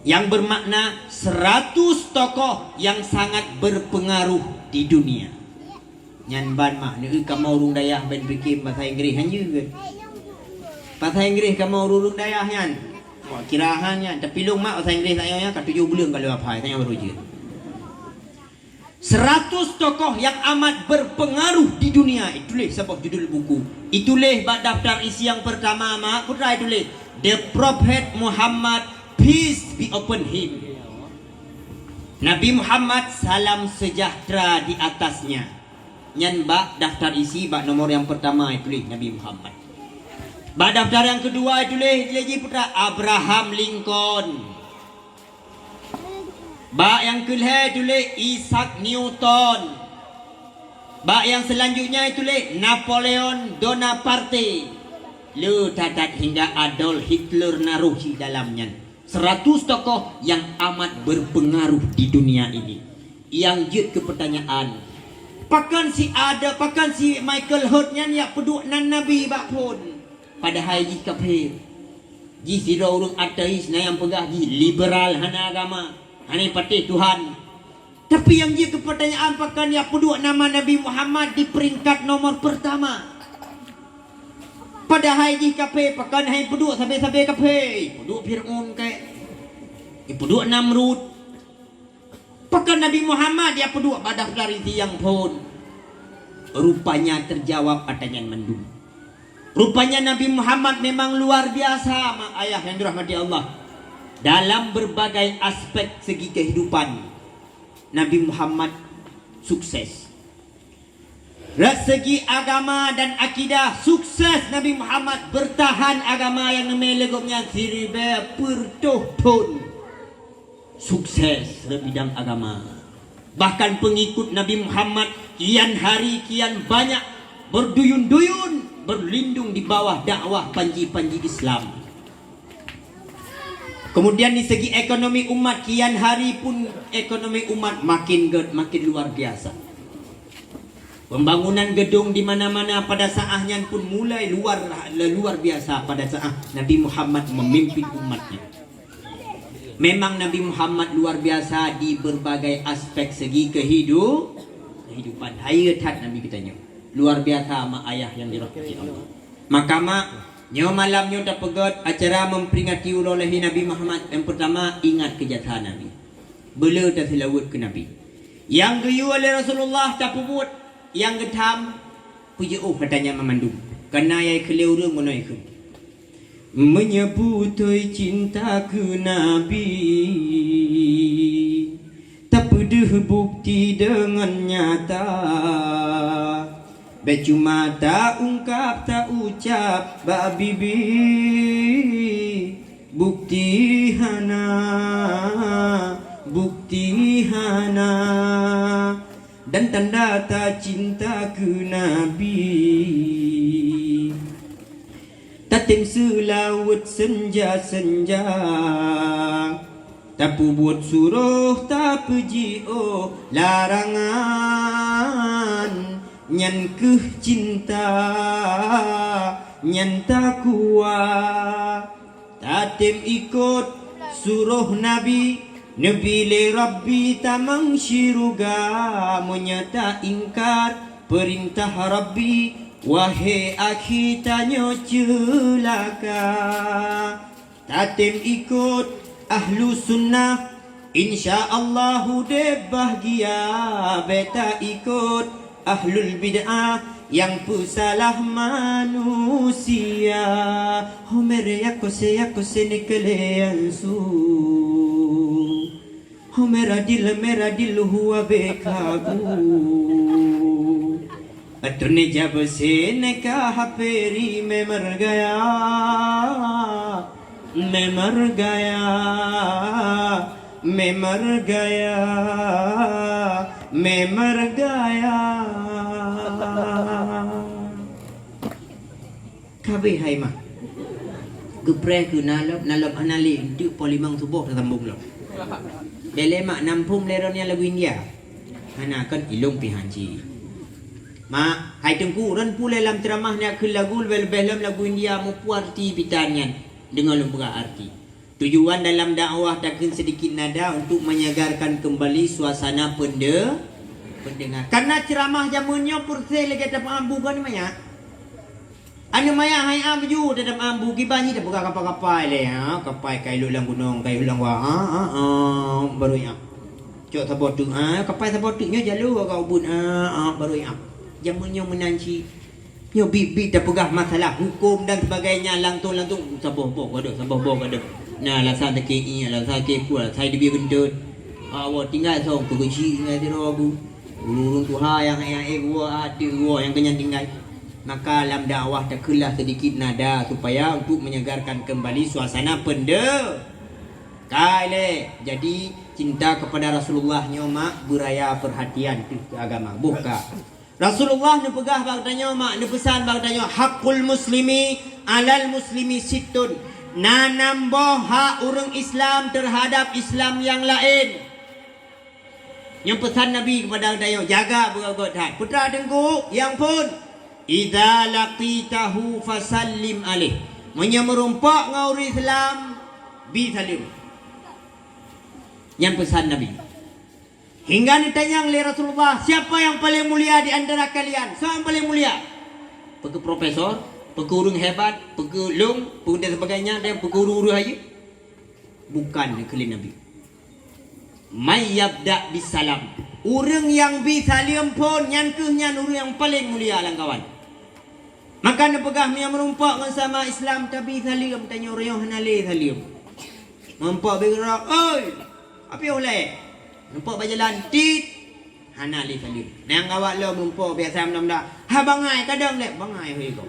yang bermakna 100 tokoh yang sangat berpengaruh di dunia. Nyan ban mak ni kamu urung dayah ben bikin bahasa Inggeris hanya ke? Bahasa Inggeris kamu urung dayah nyan. Wah kirahan nyan tapi lu mak bahasa Inggeris saya kat 7 bulan kalau apa saya baru je. 100 tokoh yang amat berpengaruh di dunia. Itulah sebab judul buku. Itulah bak daftar isi yang pertama mak putra itulah The Prophet Muhammad, peace be upon him. Nabi Muhammad, salam sejahtera di atasnya. Nyan bak daftar isi bak nomor yang pertama itulah Nabi Muhammad. Bak daftar yang kedua itulah lagi putra Abraham Lincoln. Bak yang kedua itulah Isaac Newton. Bak yang selanjutnya itulah Napoleon Bonaparte. Lu tatat hingga Adolf Hitler naruh di dalamnya. 100 tokoh yang amat berpengaruh di dunia ini. Yang jut ke pertanyaan, pakan si Michael Hurt nya ya peduk nan nabi bak pun. Padahal ji kafir. Ji sira urang ateis na yang pegah ji liberal hana agama. Hanya patih Tuhan. Tapi yang dia ke pertanyaan pakan ya peduk nama Nabi Muhammad di peringkat nomor pertama. Padahal ji kafir pakan hai peduk sampai kafir. Peduk Fir'aun kai. Peduk Namrud. Pakan Nabi Muhammad dia peduk badak dari tiang pun. Rupanya terjawab adanya mendung. Rupanya Nabi Muhammad memang luar biasa mak ayah yang dirahmati Allah. Dalam berbagai aspek segi kehidupan Nabi Muhammad sukses. Segi agama dan akidah sukses. Nabi Muhammad bertahan agama yang melegopnya siribe pertuh-tuh. Sukses dalam bidang agama. Bahkan pengikut Nabi Muhammad kian hari kian banyak berduyun-duyun berlindung di bawah dakwah panji-panji Islam. Kemudian di segi ekonomi umat kian hari pun ekonomi umat makin luar biasa. Pembangunan gedung di mana-mana pada saatnya pun mulai luar biasa pada saat Nabi Muhammad memimpin umatnya. Memang Nabi Muhammad luar biasa di berbagai aspek segi kehidupan. Hayat Nabi kitanya. Luar biasa mak ayah yang dirahmati Allah. Maka mak nyo malam nyo tak pegat acara memperingati urolehi Nabi Muhammad. Yang pertama ingat kejahatan Nabi. Bela tak selawat ke Nabi. Yang geyu oleh Rasulullah tak puput. Yang getam puji katanya memandung. Karena ayah kelewur menoi ke. Menyebutui cinta ke Nabi, tak pedih bukti dengan nyata. Cuma tak ungkap tak ucap bak bibi. Bukti hana dan tanda tak cinta ke Nabi. Tatim selawat senja-senja, tak buat suruh tak puji larangan. nyan keuh cinta nyan takwa tatim ikut suruh Nabi Nabile Rabbi tamang syiruga menyata ingkar perintah Rabbi wahai akhi tanyo celaka tatim ikut ahlu sunnah insyaallahu de bahagia beta ikut ahlul bid'ah yang pesalah manusia Homer yako se nikle ansu Homer adil huwa bekabu अतने जब से निकाह पेरी मैं मर गया मैं मर गया मैं मर गया मैं मर गया Kabe hai mak Gepre ke nalap anali Itu polimang tubuh tersambung lo Bele mak nampung leronya lagu India Hana kan ilung pihanci Ma, hai tengku ran pula dalam ceramahnya ke lagu lebih lagu India mampu arti pitanian dengan lembaga arti. Tujuan dalam dakwah takkan sedikit nada untuk menyegarkan kembali suasana pendengar. Karena ceramah jamunnya purse lagi dapat ambu kan maya. Anu maya hai ambu dapat ambu kibanyi dah buka kapal-kapal le ha, kapal kai lulang gunung, kai lulang wa baru ya. Cok sabotu kapal sabotunya jalur kau bun baru ya. Jamunnya menanci nyo bibi dah pegah masalah hukum dan sebagainya lantung saboh ada nah lah sa teki lah sa ke ku lah sai dia gendut awak tinggal song tu kecil tinggal di robu urung tu yang gua ada gua yang kenyang tinggal maka dalam dakwah tak kelah sedikit nada supaya untuk menyegarkan kembali suasana kale jadi cinta kepada Rasulullah nyomak beraya perhatian tu agama buka Rasulullah ni pegah bagdanya mak ni pesan bagdanya hakul muslimi alal muslimi situn nanamboh hak orang Islam terhadap Islam yang lain. Yang pesan Nabi kepada bagdanya jaga berat putra tengku yang pun idza laqitahu fasallim alaih menyemerumpak ngau Islam bi salim. Yang pesan Nabi hingga ditanya oleh Rasulullah, siapa yang paling mulia di antara kalian? Siapa yang paling mulia? Pergi profesor, pergi orang hebat, pergi long, pergi dan sebagainya, dan pergi orang-orang aja. Bukan kali Nabi. May yabda bisalam. Orang yang bisalim pun nyangkehnya orang yang paling mulia lah kawan. Maka nak pegah yang merumpak dengan sama Islam tapi salim tanya orang yang hanale salim. Merumpak bergerak, oi, apa yang boleh? Nampak berjalan tit hana li salim nang awak lo mumpo biasa benda ha bangai kadang lek bangai hoi kau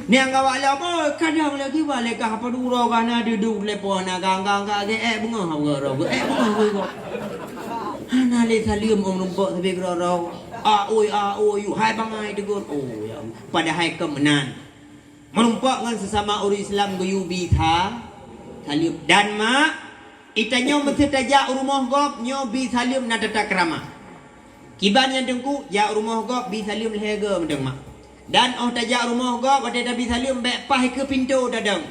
nang awak lo boy kadang lagi balik ka apa duro kana duduk lepo na gang ka ge bunga ha ro bunga hoi kau hana li salim mumpo sabi ro oi hai bangai tegur ya pada hai kemenan merumpak dengan sesama orang Islam guyubi tha salim dan mak itanya mesti tajak rumah gop nyo bi salim na tata krama kiban yang dengku ya rumah gop bi salim lehega mendeng mak dan tajak rumah gop ada bi salim bek pah ke pintu dadang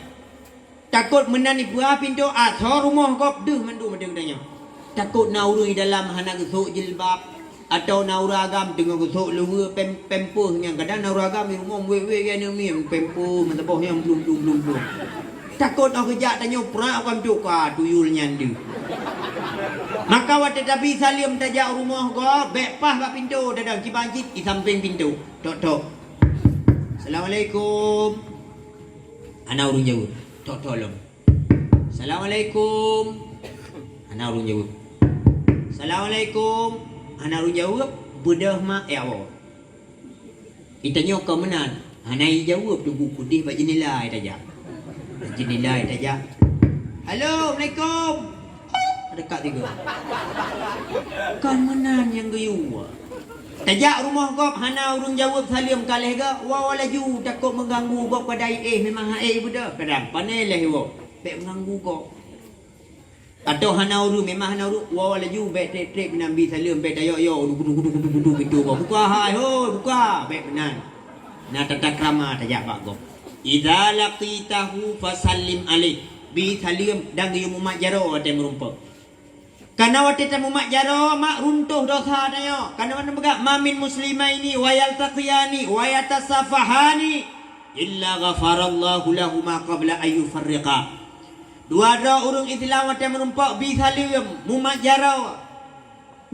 takut menani buah pintu so rumah gop deuh mandu mendeng tanya takut naurui dalam hana gesuk jilbab atau nauragam dengan gesuk luwe pempuh yang kadang nauragam di rumah we kan mi pempuh menteboh yang belum takut nak kejak tanya prak kam juga tuyul nyandu maka wat tapi salim tajak rumah go bek pah bak pintu dadang cibanjit di samping pintu tok Assalamualaikum ana urung jawab tok tolong Assalamualaikum ana urung jawab Assalamualaikum ana urung jawab bedah mak awak itanya kau menan ana jawab tunggu kudih bak jenela tajak jenilai tajak. Halo, Assalamualaikum. Dekat tiga. Kan menan yang geyu. Tajak rumah kau hana urung jawab salim kalih ke? Wa laju takut mengganggu kau pada memang budak. Kadang panel lah wo. Bek mengganggu kau. Atau hanauru memang hanauru wa laju baik trip Nabi salam baik dayo yo kudu pintu kau buka hai ho buka baik benar na tata krama tajak bak go idza laqitahu fasallim alaih bi salim dang yu mumat jaro ate merumpa kana wate ta mumat jaro mak runtuh dosa dayo kana mana begak mamin muslimaini wa yaltaqiyani wa yatasafahani illa ghafarallahu lahumma qabla ayyufarriqa. Dua orang Islam yang merumpak bi salim mumat jarau.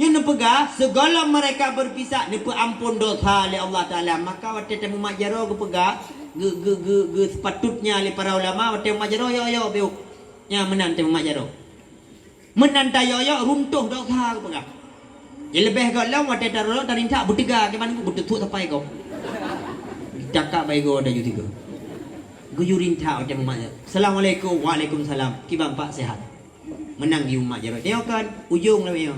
Yang nepega segala mereka berpisah ni ampun dosa oleh Allah Taala. Maka waktu mumat jarau gepega sepatutnya oleh para ulama waktu mumat jarau yo beuk. Nya menan mumat jarau. Menan tayo runtuh dosa gepega. Ya lebih kalau waktu taruh tarinta bertiga ke mana bertutuk sampai kau. Cakap baik go ada juga. Guyurin tau macam umat je. Assalamualaikum, waalaikumsalam. Kibang pak sehat. Menang di umat je. Tengok kan ujung lah dia.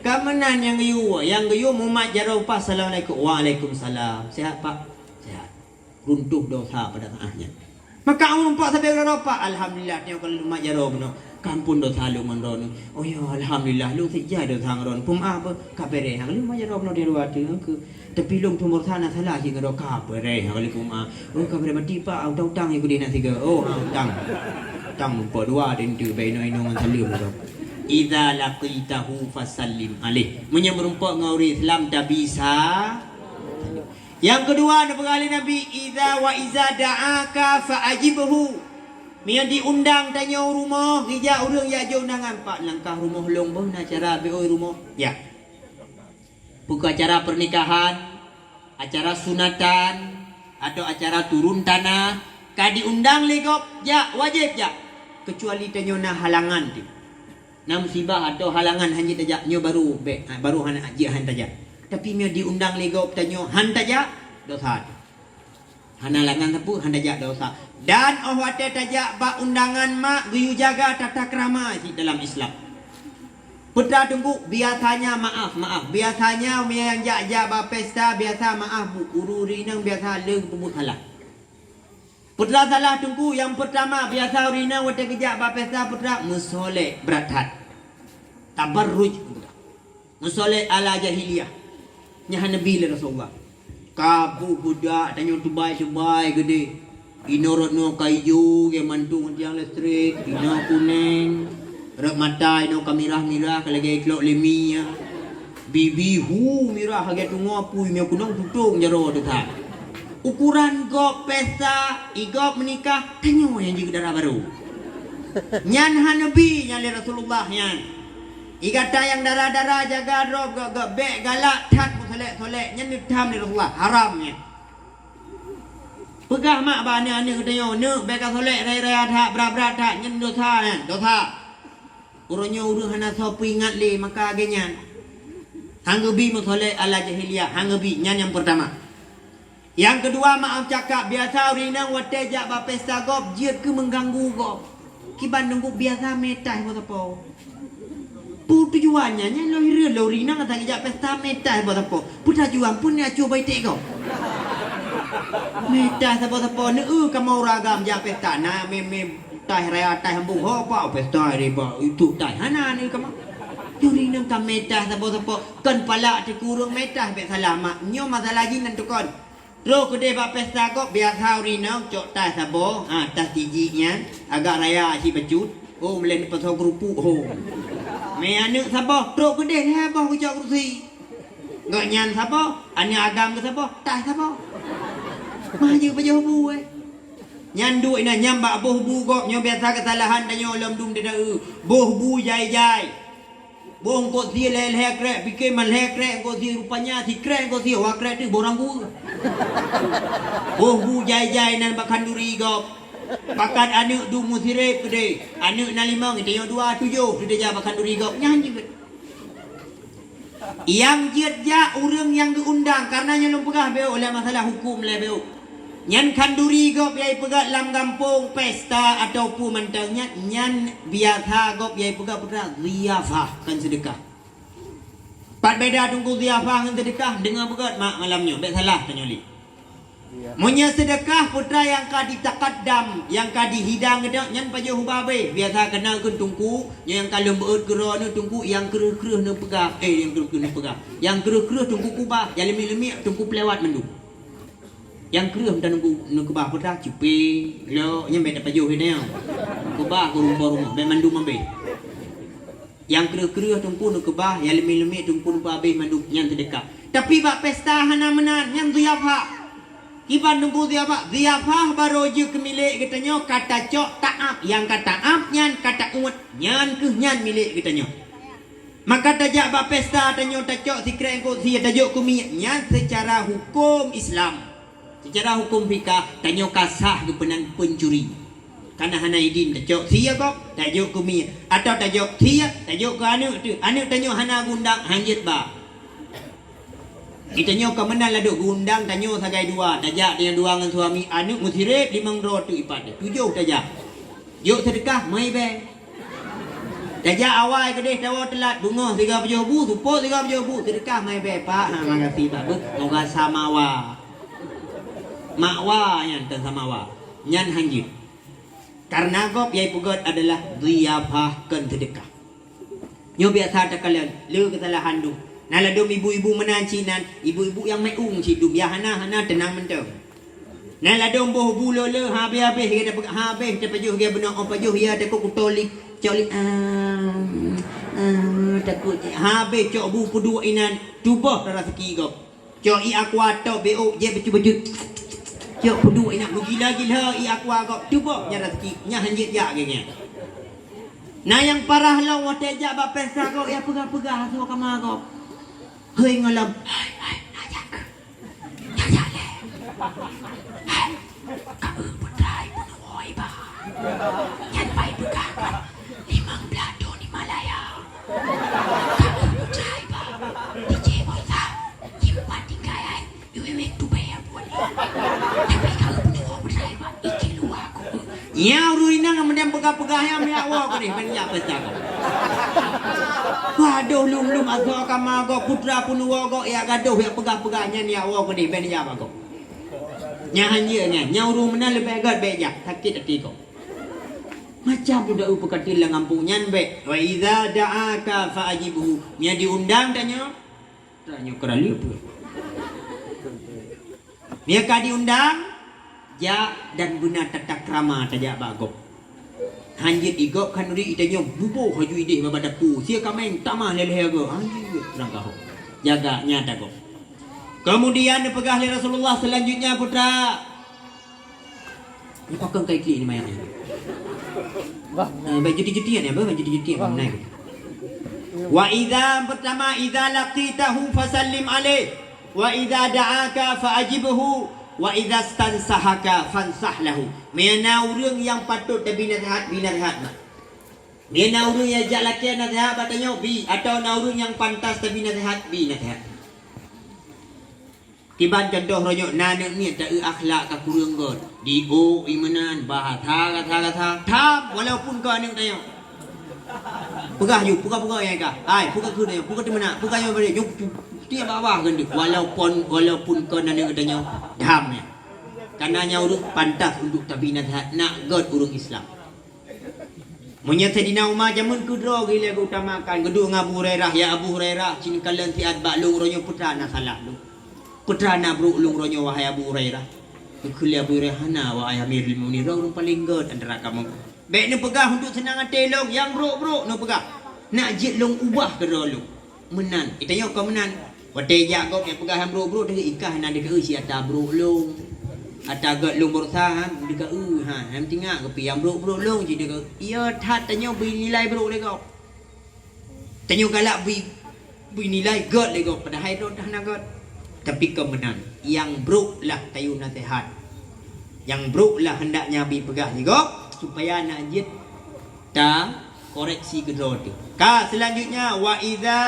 Kamenan yang geyu umat je pak. Assalamualaikum, waalaikumsalam. Sehat pak? Sehat. Runtuh dosa pada saatnya. Maka orang pak sampai berapa pak? Alhamdulillah tengok kalau umat je benar. Kampun dosa lu mandon. Oh ya alhamdulillah lu sejak dosa ngron. Pum apa? Kabere hang lu umat je benar dia ruat ke tapi long tumor sana salah hingga do kabare alaikum oh kabare mati pak utang yang gede nak tiga oh utang po dua den tu bai noi nongan salim do idza laqitahu fasallim alaih menyerumpak ngauri Islam tak bisa. Yang kedua kali Nabi iza da'aka fa'ajibhu Mia diundang tanya rumah hija urang ya jo undangan pak langkah rumah long bah na cara beoi rumah ya. Bukan acara pernikahan, acara sunatan, atau acara turun tanah, kadi undang legop, ya wajib ya. Kecuali tanyona halangan tu. Nam musibah atau halangan hanya tajak nyo baru han aji han tajak. Tapi mia diundang legop tanyo han tajak dosa. Han halangan tapu han tajak dosa. Dan wate tajak ba undangan mak guyu jaga tata krama dalam Islam. Putra tunggu biasanya maaf. Biasanya yang jak pesta biasa maaf bu ururi nang biasa leung pemut salah. Putra salah tunggu yang pertama biasa urina wate kejak pesta putra musoleh beratat. Tabarruj. Musoleh ala jahiliyah. Nya Nabi Rasulullah. Kabu budak tanya tubai gede. Inorot no kayu ke mantung tiang listrik, ina kuning. Rak mata ino kamirah kalau gay klok lemia bibi hu mirah hage tungo apu mi kunong tutung jaro dekat ukuran gop pesta igop menikah tanyo yang juga darah baru nyan hanabi nyali Rasulullah nyan igata yang darah jaga rob gak be galak tat solek nyan nitam ni Rasulullah haramnya pegah mak bani ane tanyo ne be ka solek rai tak berat tak nyan dosa Urangnya urang hana sopi ingat le maka agenyan. Hanggebi musoleh ala jahiliyah. Hanggebi nyan yang pertama. Yang kedua maaf cakap biasa urinang wate jak ba pesta gop jiat ke mengganggu gop. Kiban nunggu biasa metah apa. Pu tujuannya nya lo hira lo urinang kata jak pesta metah apa. Pu tujuan pun ya cuba ite gop. Metah apa ne kamau ragam jak pesta na me tai raya tai hambung ho pa pesta ri ba itu tai hana ni kama juri nang kam metah sabo kan pala ti kurung metah be salama nyo masalah jin nan tukon lo kede ba pesta ko biasa ri nang cok tai sabo tas tijinya agak raya si becut oh melen pasal kerupuk ho me anu sabo tro kede ha ba ku cok kursi ngan sabo anu agam ke sabo tai sabo maju pajo bu nyan duit na nyamba boh bu kok nyo biasa kesalahan tanyo lam dum de boh bu jai boh ko si le kre pikir man le kre ko si rupanya si kre ko si wa kre tu borang bu boh bu jai nan bakan duri gop pakat anu du musirep gede anu na limang tanyo 27 sudah ja bakan duri gop nyanyi yang jetja urang yang diundang karena nya lumpegah beo oleh masalah hukum le beo nyan kanduri gop yai pegat lam kampung pesta ataupun mantangnya nyan biasa gop yai pegat putra ziyafah kan sedekah. Pat beda tunggu ziyafah kan sedekah dengan pegat mak malamnya. Baik salah tanya li. Munya sedekah putra yang kadi taqaddam, yang kadi hidang gedak nyan pajo hubabe. Biasa kenal kun tungku, yang kalau beut gero nu tungku yang kereh-kereh nu pegang. Yang kereh-kereh nu pegang. Yang kereh-kereh tungku kubah, yang lemi-lemi tungku pelewat mendu. Yang kereh dan nu kubah putra cipe. Lo nyan beda pajo heneo. Kubah ku rumah-rumah be mandu mambe. Yang kereh-kereh tungku nu kubah, yang lemi-lemi tungku nu babe mandu nyan sedekah. Tapi bak pesta hana menan nyan ziyafah. Iban nunggu ziyafah baru je ke milik katanya kata cok taap yang kata ap nyan kata uat nyan ke nyan milik katanya. Maka tajak ba pesta tanyo tacok sikre engko sia tajuk kumi nyan secara hukum Islam. Secara hukum fikah tanyo kasah ke pencuri. Karena hana idin tacok sia kok tajuk kumi atau tajuk sia tajuk ke anu tanyo hana gundang hanjit ba. Kita nyo kemenal laduk gundang tanyo sagai dua tajak dengan dua dengan suami anu musirip 5 roti ipat 7 tajak yuk sedekah mai be tajak awal kedeh tawa telat bunga 30 bu supuk 30 bu sedekah mai be pak makasih pak moga samawa makwa yang dan samawa nyan hanjit karena gop yai pugot adalah ziyafah kan sedekah nyo biasa tak kalian lu kesalahan du naladum ibu-ibu menancinan, ibu-ibu yang meung cidum ya hana tenang mentau. Naladum boh bulole habis-habis dia dapat habis dia pajuh dia benar on pajuh ya takut kutolik colik takut habis cok bu pedua inan tubah rezeki gop. Cok i aqua to bo je baju-baju. Cok pedua inan gila-gila i aqua gop tubah nya rezeki nya hanjit ya gengnya. Nah yang parah lah watejak ba pesa gop ya pegah-pegah so kama gop. Hei ngalam, hai, najak, najak le, hai, kau putrai pun woi bah, yang baik begakan, 5 belado ni Malaya, kau putrai bah, di Jebosa, simpan tinggal, iwewek tu bayar pun, tapi kau pun putrai bah, iki luar aku, nyau ruina ngamdem pegah-pegah yang miawa kau ni, banyak besar. Waduh lum azwa kama go putra pun go ya gaduh ya pegah-pegahnya ni awak ni ben ya bago. Nya hanya nya nyauru mena lebih agak beja sakit hati ko. Macam budak upekati lang ampunyan be. Wa iza da'aka fa'ajibhu. Nya diundang tanya. Tanya kerali apa? Nya ka diundang ja dan guna tata krama tajak bago. Hanjit igok kan ri itanya bubuh haju ideh babadaku sia kameng tamah leleh go hanjit rangkah jaga nyata go kemudian dipegah oleh Rasulullah selanjutnya putra ni pakai kai kli ni mayang baju jutian ya baju jutian naik wa idza pertama idza laqitahu fasallim alaih wa idza da'aka fa'ajibhu wa idza stansahaka fansah lahu. Mena urang yang patut tapi nasihat binasihat. Mena urang yang jak laki nasihat batanya bi atau naurang yang pantas tapi nasihat binasihat. Tiban contoh ronyok nanek ni tak akhlak ka kurang god. Di o imanan bahasa kata tam walaupun kau anak tanya. Pegah you, pegah yang ka. Ai, pegah ku tanya, pegah di mana? Pegah yang mana? Dia bawah kan dia walaupun kau nanya katanya dam ya. Karena urung pantas untuk tabi nasihat nak god urung Islam. Munya Sayyidina Umar jamun kudro gila ku utamakan gedu dengan Abu Hurairah ya Abu Hurairah cini kalian tiad baklung ronyo putra na salah lu. Putra na bro ulung ronyo wahai Abu Hurairah. Kuliah Abu Hurairah na wahai Amirul Mukminin urung paling god antara kamu. Baik ni pegah untuk senang telong yang bro no pegah. Nak jit long ubah ke lu. Menan. Itanya kau menan. Watai jago yang pegah bro dengan ikah nak dekat si ata bro long. Ata gat long borsa dekat ham tinggal ke piang bro long je dekat. Ia that tanya beri nilai bro lego. Tanya galak beri nilai gat lego padahal dah dah nak gat. Tapi kemenan yang bro lah tayu nasihat. Yang bro lah hendaknya bi pegah juga supaya nak jit ta koreksi kedua tu. Selanjutnya wa idza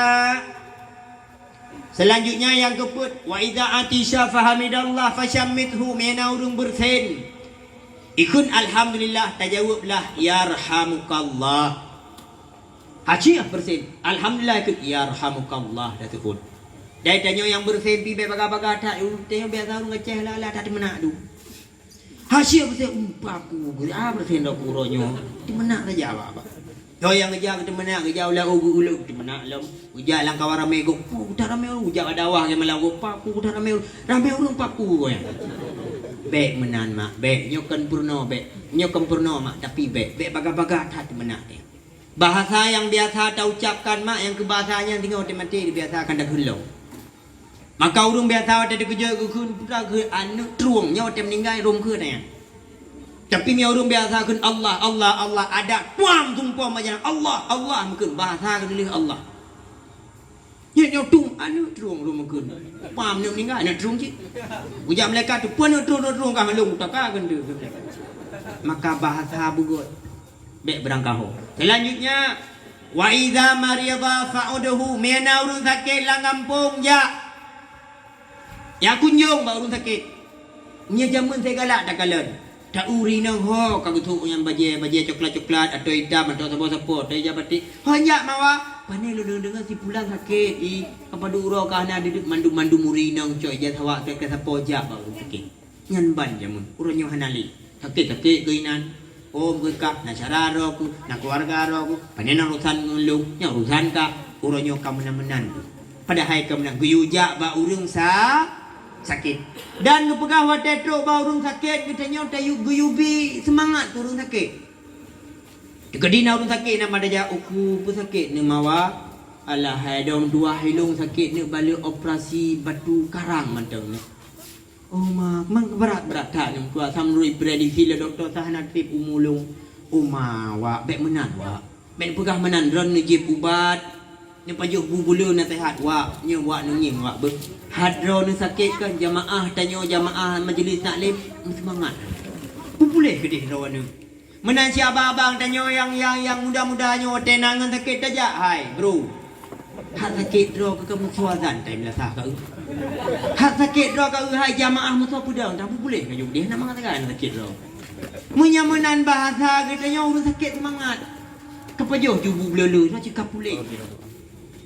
selanjutnya yang keput wa idza atisha fahamidallah fashammithu mena urung bersin ikun alhamdulillah tajawablah yarhamukallah haji bersin alhamdulillah ikut yarhamukallah dah tukun Dai tanyo yang bersempi be baga-baga tak tanyo biasa urang ngeceh lah tak di mana tu. Hasil saya umpaku bersendok uronyo di mana saja apa. Yo yang ngejar di mana ngejar ulah ulu di mana lam ujar lang kawara mego udah rame ujar adawah ke malang paku udah rame urang paku ya. Be menan mak be nyokan purno mak tapi be baga-baga tak di mana dia. Bahasa yang biasa tak ucapkan mak yang kebahasanya tinggal mati dibiasakan dah hulung. Maka urung biasa ada kerja kun putra ke anu truang nyawa tem meninggal rom ke ya. Tapi mi urung biasa kun Allah ada puam tumpam macam Allah mungkin bahasa kan oleh Allah. Nyo tung anu truang rom kun. Puam ni meninggal anu truang cik. Ujar malaikat tu pun truang ka halung tak kan dia. Maka bahasa bugut. Baik berangkaho. Selanjutnya wa idza marida fa'uduhu mena urung sakit lang kampung ya. Ya kunjung ba urung sakit. Nya jamun saya galak tak kalan. Tak uri nang ho ka gutu yang baje coklat atau hitam atau sapo-sapo dai jabati. Hanya mawa panai lu dengan si pulang sakit i apa duro ka na duduk mandu muri nang coy ja thawa ke sapo ja ba urung sakit. Nyan ban jamun uronyo hanali. Sakit geuinan. Om gekak na cara roku na keluarga roku panai nang urusan ngulung nya urusan ka uronyo ka menan-menan. Padahal ka menang guyuja ba urung sakit dan ngepegah watetro ba urung sakit kitanya tayu guyubi semangat urung sakit degadina urung sakit nama daja uku pu sakit ni mawa alah hadom dua hilung sakit ni balik operasi batu karang mantang ni oh mak mang berat tak ni kuat samrui prediksi le doktor sahana trip umulung wa bek menan wa bek pegah menan ron ni jip ubat ni pajuh bubulu nasihat wa nya wa nunging wa be hadro ni sakit kan jamaah tanyo jamaah majlis taklim semangat boleh ke dia rawan ni menan si abang tanyo yang muda-mudanya tenangan sakit aja hai bro hak sakit ro ke kamu suazan time lah sah kau hak sakit ro kau hai jamaah musuh pudang tak boleh ke dia nak mengatakan sakit ro munya menan bahasa katanya urus sakit semangat kepajuh jubu belulu nak cakap boleh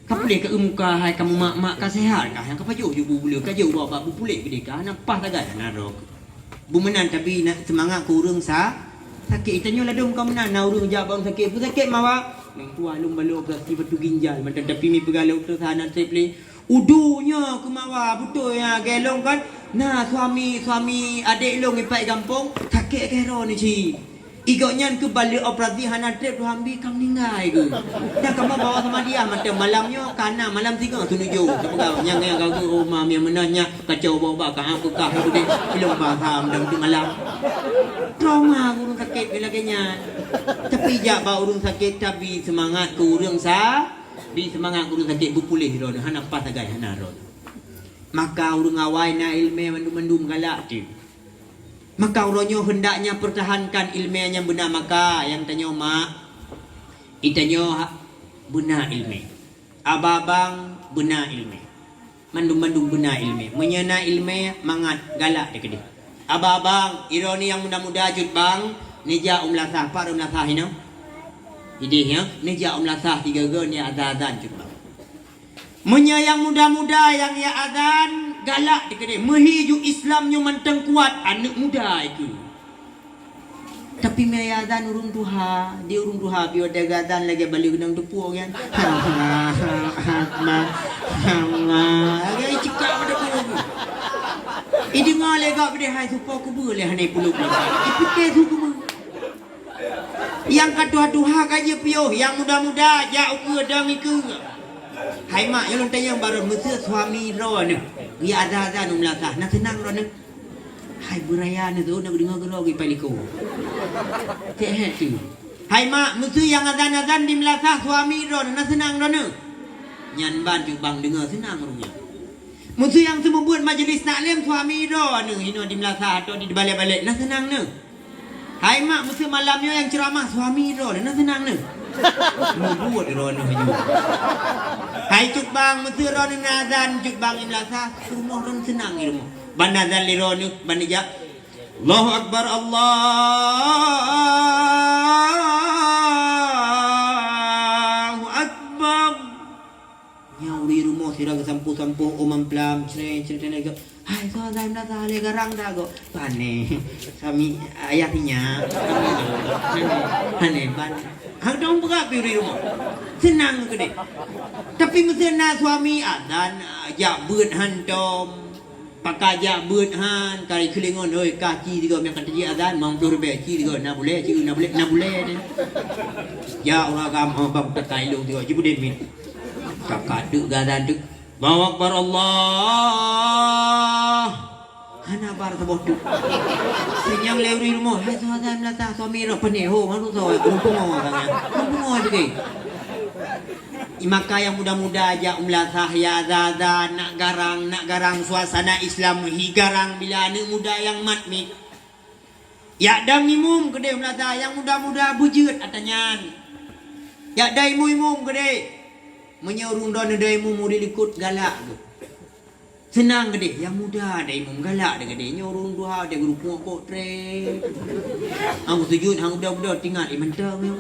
kapulih ke muka hai kamu mak ka sehat kah yang kapajuh je bulu ka je bawa pulih gede kah nampak tagan narok bu menan tapi nak semangat ku urang sakit itanyo ladum ka menan na urang jabang sakit pu sakit mawa nang tua lum balu operasi batu ginjal macam tapi mi pegalau tu sana tripling udunya ke mawa betul ya gelong kan nah suami adik long ipai kampung sakit kero ni ci igaknya ke balik operasi hana trip tu ambil kam ninggai ke dah kamu bawa sama dia macam malamnya kana malam 3 tunuju sebab yang kau tu rumah yang menanya kacau bawa ka aku kah tu dia belum faham dan tu malam trauma urung sakit belakangnya tapi jak ba urung sakit tapi semangat ke urang bi semangat urung sakit berpulih ron hana pas agai hana ron maka urung awai na ilmu mendum galak tu. Maka uronyo hendaknya pertahankan ilmiahnya benar maka yang tanyo mak itanyo benar ilmi ababang benar ilmi mandum benar ilmi menyena ilmi mangat galak dekat dia ababang ironi yang muda-muda jut bang nija umlasah par umlasah hino idih ya nija umlasah 3 ge ni azan jut bang menya yang muda-muda yang ya azan galak dekat dia mehiju Islamnya mantang kuat anak muda itu tapi me azan urung duha dia urung duha bio ada azan lagi balik nang depu kan agak cekak pada ku ini ngale gak bede hai supo ku boleh hanai puluk ipike tu ku yang kadua-duha kaje pio yang muda-muda ja uku dang iku hai mak yang tanya baru mesti suami ro ni dia ada umlasah nak senang ro ni hai buraya ni tu nak dengar gero gi paliko teh tu hai mak mesti yang azan di melasah suami ro nak senang ro ni nyan ban ju bang dengar senang ro nya mesti yang semua buat majlis taklim suami ro ni hino di melasah atau di balik-balik nak senang ni hai mak mesti malamnya yang ceramah suami ro nak senang ni mau buat ro ni hai cuk bang mesti ro ni azan cuk bang imlasa semua ron senang ni rumah ban azan li ro ni ban ja Allahu akbar Allahu akbar Yang di rumah sirang sampu-sampu umam pelam cerita lagi. Hai so daim dah tali garang dah go. Pane sami ayahnya. Pane pan. Hang dong buka di rumah. Senang gede. Tapi mesena suami adan ya beut hantom. Pakai ja beut han kali kelingon oi kaki tiga yang kata dia adan mang puluh ribu ci tiga na boleh ci na boleh ni. Ya orang kamu bang tekai lu tiga ci bude min. Kakak duk gadan duk bawa akbar Allah hana bar tu bodoh senyang leuri rumah hai suami melata suami ro peneho malu sawai kumpung orangnya kumpung orang maka yang muda-muda aja umlah ya zada nak garang suasana Islam higarang bila anak muda yang matmik ya dam imum gede umlah yang muda-muda bujut atanyan ya dai imum gede menyuruh don daimu mu dilikut galak senang gede yang muda daimu galak gede nyuruh dua dia guru kok tre aku sujud hang budak-budak tinggal di mentang yo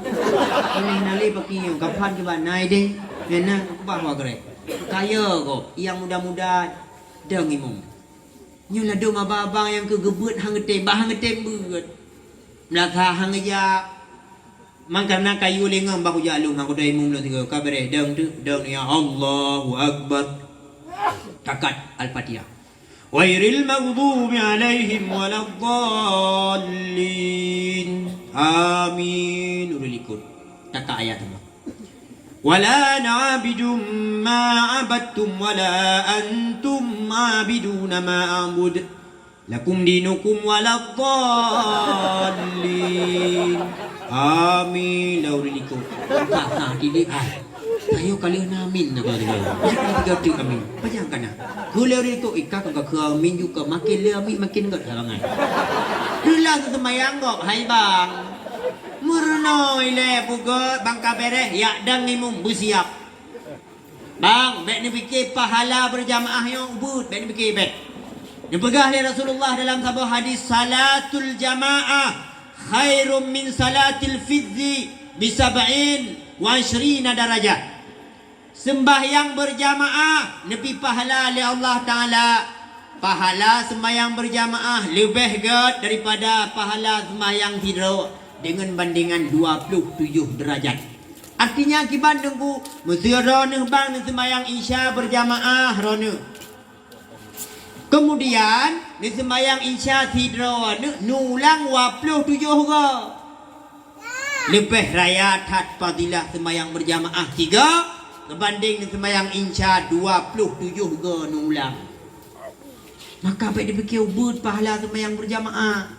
ini nali pakai kapan ke banai deh mena bawa gere kaya kok yang muda-muda deng imum nyula dong abang yang kegebut hang getem beut melaka hang ya mang karena kayu lengam baku jalung aku dah imum lo tiga kabare deng ya Allahu akbar takat al-fatihah wairil maghdubi alaihim waladdallin amin urulikun takat ayat tu wala na'abidum ma abadtum wala antum abiduna ma a'bud lakum dinukum waladdallin amin lauriliko kata dili ayo kalian amin nak kata tiga tu amin panjang kana lauriliko ikak ke amin juga makin le amin makin enggak halangan dula semayang kok hai bang murnoi le pugot bang kabere ya dang imum bersiap bang bek ni fikir pahala berjamaah yang ubud bek ni fikir bek dipegah oleh Rasulullah dalam sebuah hadis salatul jamaah khairum min salatil fidzi bisab'in wa 20 darajat. Sembahyang berjamaah lebih pahala oleh Allah Ta'ala. Pahala sembahyang berjamaah lebih gede daripada pahala sembahyang tidur dengan bandingan 27 derajat. Artinya akibat nunggu mesti rono bang sembahyang isya berjamaah rono. Kemudian di sembahyang isya tidur nulang 27 ke. Lebih raya tat fadilah sembahyang berjamaah 3 berbanding di sembahyang isya 27 ke nulang. Maka baik dipikir ubud pahala sembahyang berjamaah.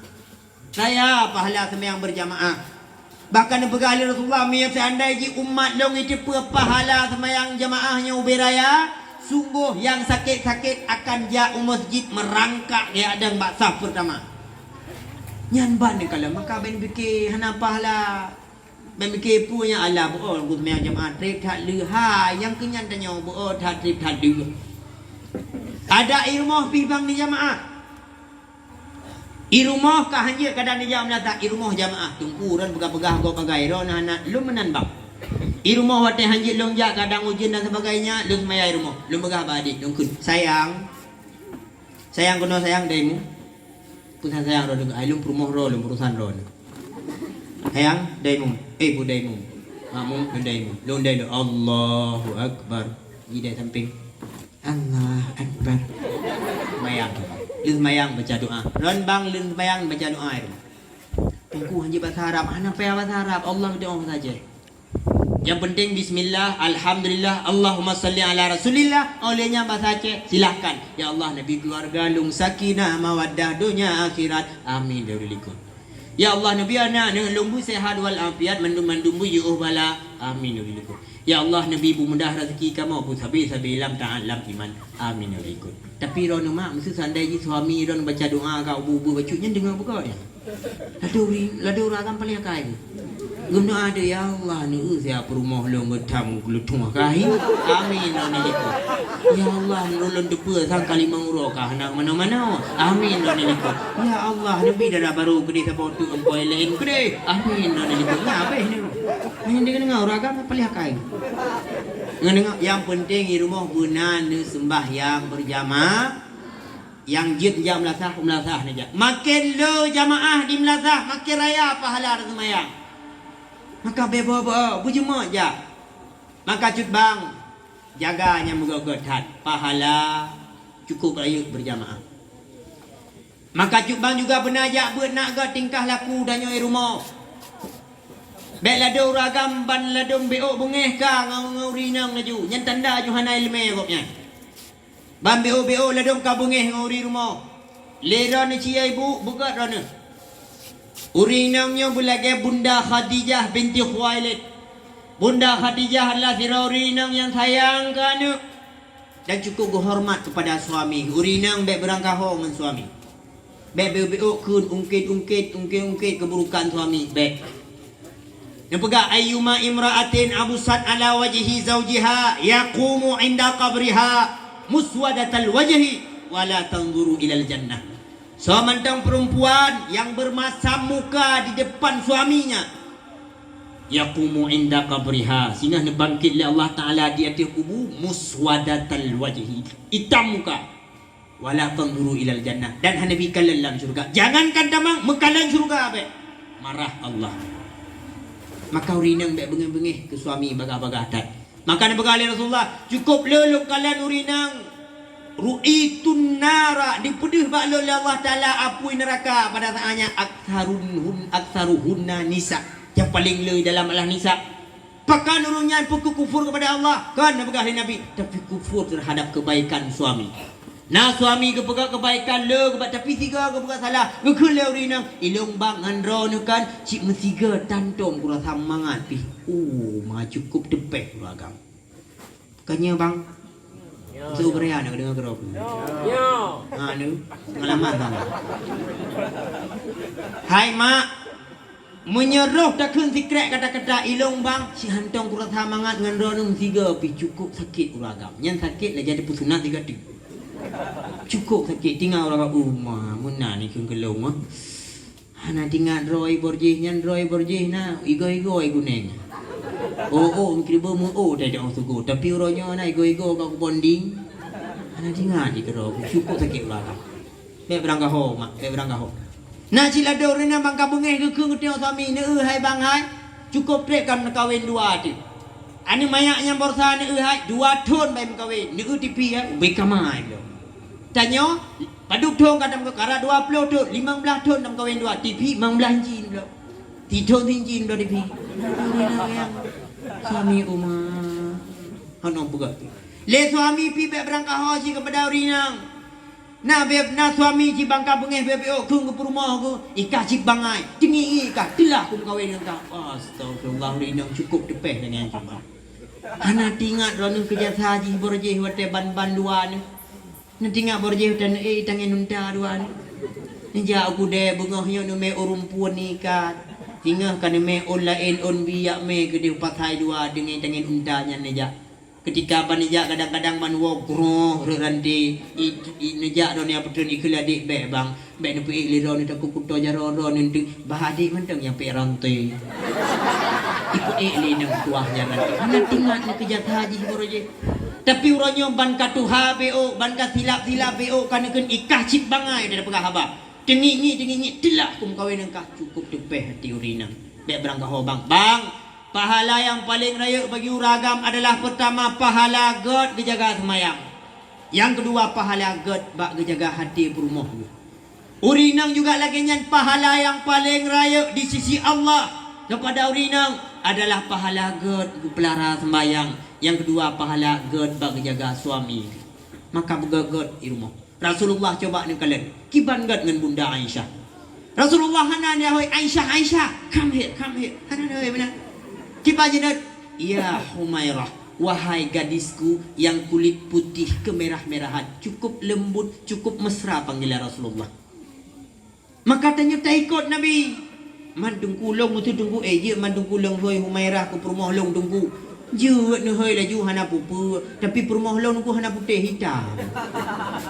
Saya pahala sembahyang berjamaah. Bahkan berkali Rasulullah seandainya umat long itu pahala sembahyang jamaahnya uberaya. Sungguh yang sakit-sakit akan jauh masjid merangkak dia ada baksah pertama. Nyan ban ni kalau maka ben fikir hana pahala. Ben fikir punya Allah bo aku sembahyang jamaah trip tak le ha yang kenyan tanya bo tak trip tak de. Ada irumah pibang di jamaah. Irumah kah hanya kadang dia jamaah tak irumah jamaah tungkuran pegah-pegah kau pagai ron anak lu menan bang. Irumah watai hanjit long jak kadang ujian dan sebagainya lu semaya irumah lu megah badik lu kun sayang kuno sayang daimu pusan sayang ro ai lu perumah ro lu urusan ro sayang daimu bu daimu mamu daimu lu dai Allahu akbar di dai samping Allah akbar mayang lu mayang baca doa ron bang lu mayang baca doa tunggu hanjit bahasa Arab ana pa bahasa Arab Allah doa saja. Yang penting bismillah, alhamdulillah, Allahumma salli ala rasulillah. Olehnya bahasa Aceh, silahkan. Ya Allah, Nabi keluarga, lung sakinah, mawaddah, dunia akhirat. Amin. Ya Allah, Nabi anak, lumbu sehat wal afiat, mandum-mandum bu yu'uh bala. Amin. Ya Allah, Nabi bu mudah rezeki kamu, bu sabi lam ta'alam iman. Amin. Tapi rono mak, mesti sandai suami rono baca doa kau bu bacunya dengar buka ya. Ladu orang paling kaya. Guna ada ya Allah ni siapa rumah lo ngetam gelutung kahi. Amin nani itu. Ya Allah nulun depa sang kali manguro kah nak mana-mana. Amin nani itu. Ya Allah nabi dah baru gede sebab tu empoi lain gede. Amin nani itu. Ya apa ni? Main dengan orang agama paling kaya. Nengok yang penting di rumah guna sembahyang berjamaah. Yang jid jam melasah saja. Makin lo jamaah di melasah, makin raya pahala semayang. Maka beba berjemaah je. Maka cut bang jaganya moga-moga pahala cukup raya berjamaah. Maka cut bang juga benajak nak ke tingkah laku dan nyoi rumah. Bek ladung ragam ban ladung beok bengeh ka ngau rinang laju. Yang tanda Johana ilme koknya. Ban beok ladung ka bengeh ngau ri rumah. Lera ni cia ibu buka rana. Urinangnya bulage Bunda Khadijah binti Khuwailid. Bunda Khadijah adalah urinang yang sayang ke anak dan cukup berhormat kepada suami. Urinang bek berangkahong dengan suami. Bek beok kun ungkit keburukan suami bek. Yang pegang ayyuma imra'atin abusat ala wajhi zawjiha yaqumu inda qabriha muswadatal wajhi wala tanzuru ilal jannah. Sementang perempuan yang bermasam muka di depan suaminya yaqumu inda qabriha, sehingga bangkit oleh Allah Ta'ala di atas kubur, muswadatal wajhi, hitam muka, wala tanzuru ilal jannah, dan hanya bikalan dalam syurga. Jangankan damang mekalan syurga be marah Allah. Maka urinang bek bengih-bengih ke suami bagah-bagah adat. Maka nabi kali Rasulullah cukup leluk kalian urinang ru'itun nara dipedih bak oleh Allah Ta'ala apui neraka pada saatnya aktsaruhunna nisa, yang paling le dalam Allah nisa. Pakan urunnya kufur kepada Allah kan nabi tapi kufur terhadap kebaikan suami. Nah suami kepegang kebaikan le kebat tapi tiga kepegang salah ngekele urinang ilung bang ngandro kan cik mesiga tantom kurang samangat pi mah cukup depek agam kanya bang tu beria nak dengar kerap ni pengalaman bang. Hai mak menyeruh tak kun sikret kata-kata ilung bang si hantong kurang samangat ngandro nu mesiga pi cukup sakit agam yang sakit lah jadi pusunat tiga tu cukup sakit tinggal orang rumah muna ni kelong hana tinggal roi borjih nyan roi borjih na igo guneng mungkin bermu dah dah sugo tapi orangnya na igo kau bonding hana tinggal di kero cukup sakit lah be berangkah ho mak be berangkah ho na cila do rena bangka bengeh ke ketio suami ne hai bang hai cukup trek kan kawin dua tu ani mayaknya borsa ne hai dua tahun bae kawin ne tipi ha be kamai lo tanya paduk thong kadang kara 20 tahun 15 tahun dalam kawin dua TV 15 jin pula tidur jin pula TV suami umah hanong pegat le suami pi bek berangkah haji kepada urinang na beb na suami ci bangka bengeh bebeo kung ke rumah aku ikah cik bangai tinggi ikah telah aku kawin dengan kau astagfirullah urinang cukup depeh dengan cuba ana tingat ranu kerja haji borjeh wate ban dua ni nanti ngak borjeh dan tangan nunta dua ni ja aku de bengahnya nu me urumpuan ni kat tinggal kan me on lain on biak me ke dia patai dua dengan tangan untanya ni ja ketika panija kadang-kadang man wo groh ranti neja do ni apa tu ni keladik be bang be nu pi liro ni takut kuto jaro ni bahadi mentang yang pe rantai ikut li nang tuah jangan ana tinggal ni kerja haji borjeh. Tapi urangnya ban katu HBO, ban katilap BO kan ikah cip bangai dari pegah haba. Tengi telak kum kawin engkah cukup depeh hati urinang. Bek berangkah bang. Bang, pahala yang paling raya bagi uragam adalah pertama pahala God gejaga semayang. Yang kedua pahala God bak gejaga hati perumah. Urinang juga lagi nyan pahala yang paling raya di sisi Allah kepada urinang adalah pahala God pelara sembayang. Yang kedua pahala God bagi jaga suami. Maka begagot di rumah. Rasulullah coba ni kalian kiban God dengan Bunda Aisyah. Rasulullah hana dia hoi Aisyah come here hana dia mana kiban jenat ya Humairah wahai gadisku yang kulit putih kemerah-merahan cukup lembut cukup mesra panggilan Rasulullah. Maka tanya tak ikut Nabi mandung kulong tu tunggu je mandung kulong hoi Humairah ke rumah long tunggu je ne hoi laju hana pupu tapi perumah long ku hana putih hitam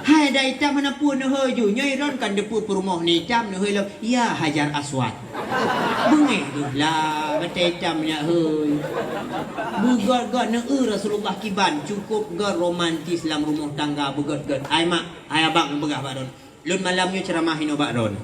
hai dah hitam hana pu ne hoi ju nyoi ron kan depu perumah ni hitam ne hoi lo ya Hajar Aswad Bengih tu lah macam-macamnya hei. Bugat-gat na Rasulullah kiban cukup gat romantis dalam rumah tangga bugat-gat. Ai mak, ai abang begah Pak Ron. Lun malamnya ceramahin Pak Ron.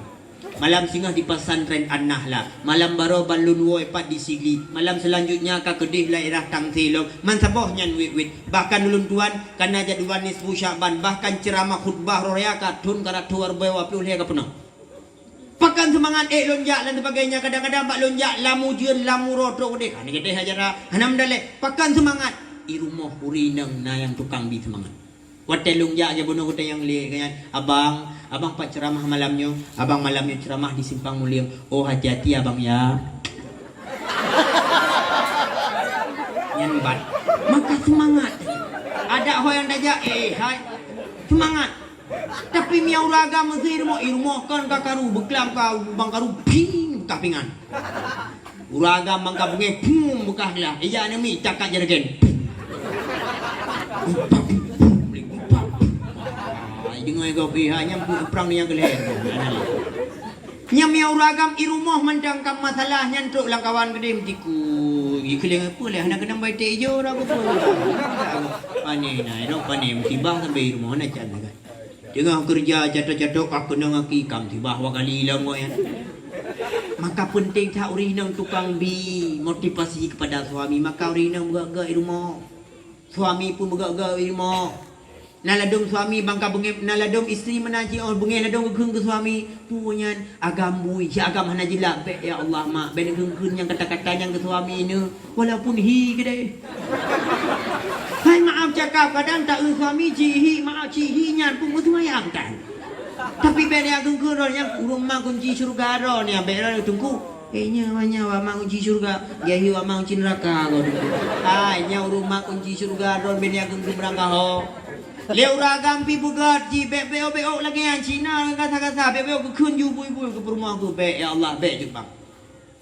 Malam singgah di pesantren An-Nahlah. Malam baro balun woi pat di Sigli. Malam selanjutnya ke Kedih daerah Tang Silong. Mansabohnya wit-wit. Bahkan ulun tuan kana jaduan nisfu Syaban, bahkan ceramah khutbah roya katun kana tuar bawa pulih ka penuh. Pakan semangat lonjak dan sebagainya. Kadang-kadang pak lonjak lamu jeun lamu roto deh. Kan gede hajara hanam dale. Pakan semangat i rumah urinang na yang tukang bi semangat. Wate lonjak aja bono kota yang le kan. Abang pak ceramah malamnya. Abang malamnya ceramah di Simpang Mulia. Oh hati-hati abang ya. Nyanbat. Maka semangat. Ada ho yang dajak hai. Semangat. Tapi miau raga mesti irmo kan kakaru beklam ka bangkaru ping kapingan. Uraga mangka bunge pum bekahlah. Iya nami cakak jergen. Dengar kau pihaknya perang yang keler. Nya miau ragam irumah mendangkap masalahnya untuk langkawan gede mtiku. Ikling apa lah nak kena baik tejo ra apa. Pane nai ro pane musibah sampai irumah nak jangan kan. Tengah kerja jatuh-jatuh aku kena ngaki kam tibah wa kali hilang kau ya. Maka penting tak urinang tukang bi motivasi kepada suami, maka urinang bergagak irumah. Suami pun bergagak irumah. Naladong suami bangka bengep naladong isteri menaji oh bengep ladong keung ke suami punya agam bui si agam hana jilak be ya Allah mak ben keung yang kata-kata yang ke suami ni walaupun hi gede. Hai maaf cakap kadang tak suami cihi maaf cihinya pun mesti mayang kan. Tapi be dia keung yang rumah kunci surga ron ya be tunggu nya wa mang kunci surga ya hi wa mang kunci neraka kau tu. Hai nya rumah kunci surga ron be dia keung berangka ho. Leu ragam pi bugat ji be lagi yang Cina kata-kata be ke kun ju bui ke rumah aku be ya Allah be jepang.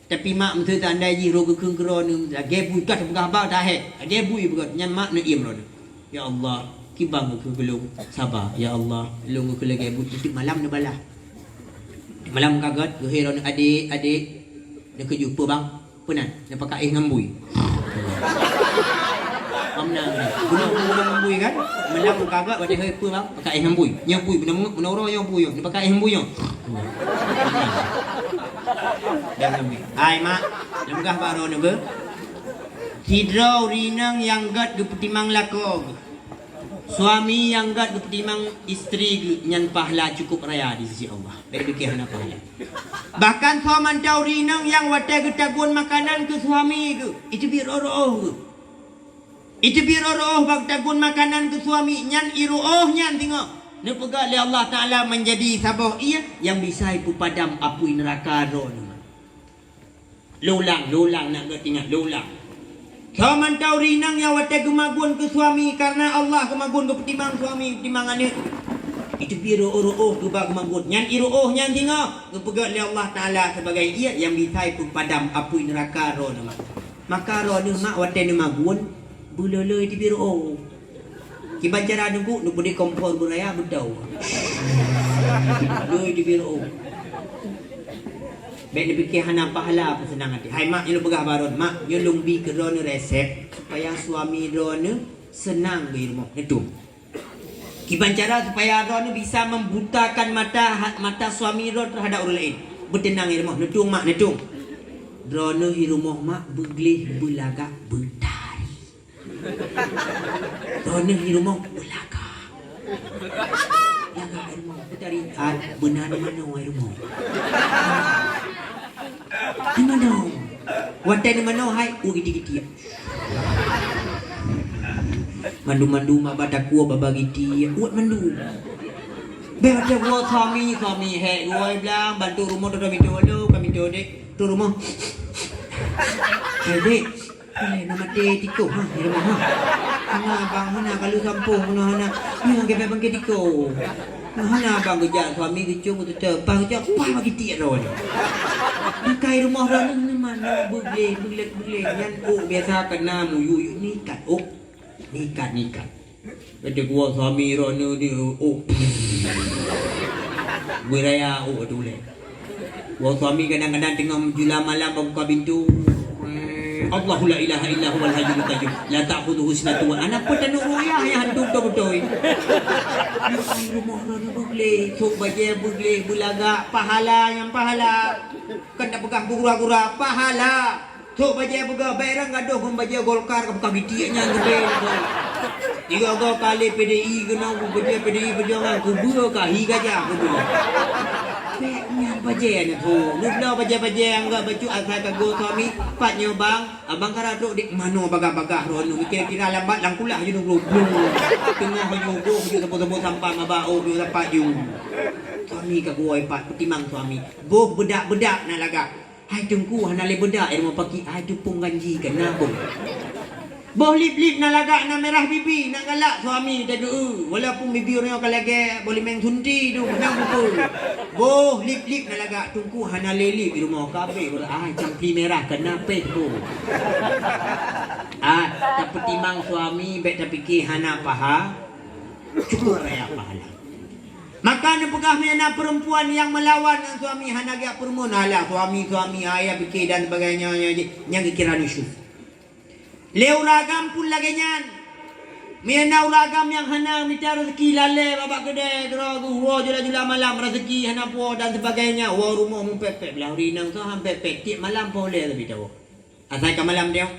Tapi mak mesti tak andai ji ro ke kun kron lagi bui kat buka ba dah he. Lagi bui bugat nyan mak na im ron. Ya Allah kibang ke belum sabar ya Allah long ke lagi bui titik malam na balah. Malam kagat ke hero adik nak ke jumpa bang penan nak pakai ngambui. Amna guna bui kan melang kagak pada apa bang pakai hambui nyambui menoro yang bui ni pakai hambui yo dan kami ai mak lemgah baro ne be hidro rinang yang gat ge petimang lako suami yang gat ge petimang isteri nyan pahala cukup raya di sisi Allah dari dikirana pahala bahkan suaman tau rinang yang wate ge tagun makanan ke suami ke itu biro itu biro bak tagun makanan ke suami nyan nyan tengok ni pegak oleh Allah Taala menjadi sabah ia yang bisa ipu padam api neraka ron. Lulang nak ingat lulang. Kau mantau rinang yang wate gemagun ke suami karena Allah gemagun ke petimbang suami timbangannya. Itu biro ke bak gemagun nyan nyan tengok ni pegak oleh Allah Taala sebagai ia yang bisa ipu padam api neraka ron. Maka ron mak wate ni magun buloloi di biro kiban cara nunggu di kompor beraya bedau loi di biro be ni fikir hana pahala pesenang hati hai mak you begah baron mak you lumbi ke ron resep supaya suami ron senang di rumah itu kiban cara supaya ron bisa membutakan mata suami ron terhadap orang lain bertenang di rumah netung mak netung ron di rumah mak beglih belagak bentar Rona di rumah belakang. Yang air rumah dari benar mana air rumah. Di mana? Wadah di mana hai? Giti-giti. Mandu badak gua babagiti. Uat mandu. Beada gua suami he gua bilang bantu rumah tu kami tu dek tu rumah. Dek nama dia tiko di rumah hana bang hana kalau kampung hana ni orang bang tiko hana bang kerja suami kecung tu bang kerja apa bagi tiak ron kai rumah ron ni mana bugle yang biasa kena muyu nikat nikat ada gua suami ron ni wiraya tu le Wah suami kadang-kadang tengah menjelang malam buka pintu. Allahu la ilaha illa huwal hayyul qayyum la ta'khudhuhu sinatun wa anak pun tak nak royah yang hantu betul-betul. Rumah orang boleh, sok baje boleh belagak pahala yang pahala. Kan tak pegang gura-gura pahala. Sok baje bega bayar gaduh pun baje Golkar ke buka bitinya gede. 3 kali PDI kena baje PDI perjuangan kubur ka hi gajah kubur. Peknya baje ni tu. Lu belah baje-baje anggap baju asal ka go suami patnya bang, abang kara duk dik mano bagah-bagah rono mikir-kira lambat langkulah je duk tengah menyuguh je sebut-sebut sampah mabau je dapat ju. Suami ka go pat petimang suami. Boh bedak-bedak nak lagak. Hai tengku hana le bedak mau paki ai tupung ganji kan nabung. Boh lip-lip nak lagak nak merah pipi nak galak suami tak duk walaupun bibi orang akan lagi boleh main sunti tu menang pukul. Boh lip-lip nak lagak tungku hana lelip di rumah kabe ai campli merah kena peh tu. Tak petimang suami bet tak fikir hana paha cukup raya pahala. Maka nak pegah anak perempuan yang melawan dengan suami hana gak permonalah suami ayah fikir dan sebagainya yang kira nusyuf. Leu ragam pun lagi nyan. Miana ragam yang hana minta rezeki lale babak gede gerogu wo jula-jula malam rezeki hana po dan sebagainya. Wo rumah mu pepek belah rinang so ham pepek tiap malam boleh lebih tahu. Asal ke malam dia.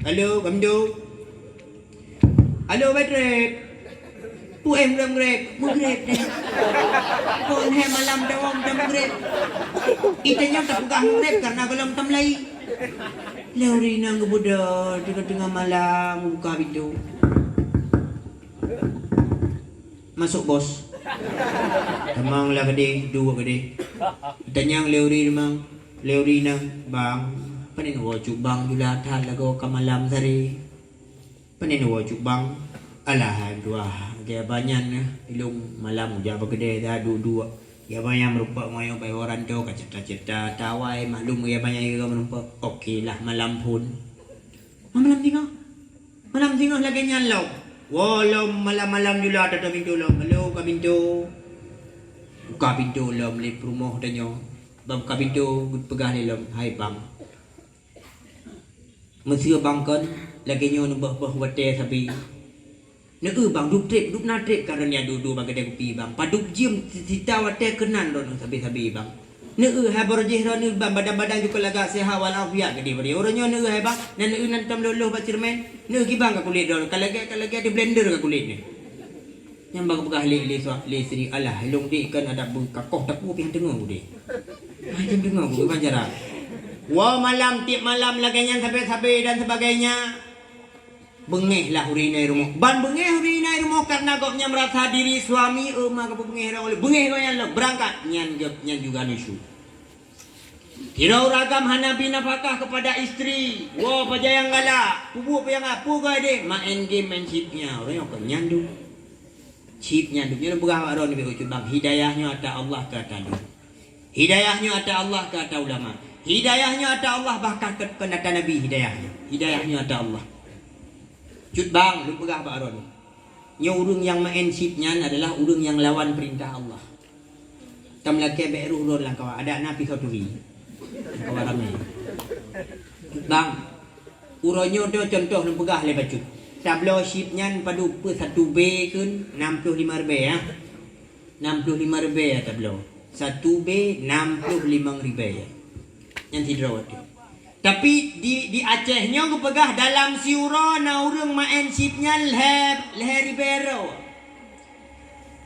Halo, kamdo. Halo, Bedrek. Pu em grek, mu grek deh. Pun he malam dawam jam grek. Itanya tak pegang grek karena belum tamlai. Lari nang ke budak tengah-tengah malam buka pintu. Masuk bos. Temanglah gede, 2 gede. Tanyang Leuri memang Leuri nang bang. Panin wajib bang jula thal lago ka malam sari. Panin wajib bang. Alah dua. Dia banyak ilung malam jaba gede dah 2. Ya banyak merupakan mayo bay orang tu kacita-cita tawai maklum ya banyak juga merupakan okeylah malam pun. Malam tengah lagi nyalau. Walau malam-malam juga ada pintu lo. Halo ka pintu. Buka pintu lo melip rumah danyo. Buka pintu pegah ni lo. Hai bang. Mesti bang kan lagi nyo nubah wate sabi. Nak bang duk na trip karena dia duduk bagi dia kopi bang. Paduk jam cita wate kenan don sabi-sabi bang. Nak hai borjih ron bang badan-badan juga laga sehat walafiat gede bari. Orangnya nak hai bang nan nantam luluh bacirmen. Nak gi bang ka kulit don. Kalau lagi ada blender ka kulit ni. Yang bang pegah le seri alah long dik kan ada kakoh tapu pian tengah ku dik. Macam tengah ku banjara. Wah malam tiap malam laganya sampai dan sebagainya. Bengehlah urinai rumah. Ban bengeh urinai rumah karena gopnya merasa diri suami emak ke bengeh orang oleh. Bengeh goyan lo berangkat nyan juga nisu. Tirau ragam hanabi nafkah kepada isteri. Wah pajayang galak. Pubu payang apu ga de main game main chipnya. Orang yang nyandu. Chip nyandu. Nyandu begah aron ni ucap bang. Hidayahnya ada Allah kata dia. Hidayahnya ada Allah kata ulama. Hidayahnya ada Allah bahkan kata Nabi hidayahnya. Hidayahnya ada Allah. Cut bang, lu pegah Pak Aron. Nya urang yang main sipnya adalah urang yang lawan perintah Allah. Tam laki beru urun lah kawan. Ada napi kau turi. Kawan ramai. Bang, uronyo tu contoh lu pegah le bacut. Tablo sipnya padu per 1B kun 65 ribu ya. 65 ribu ya tablo. 1B 65 ribu ya. Yang tidak waktu. Tapi di Acehnya aku pegah dalam siuro na urang main sipnya leher Ribero.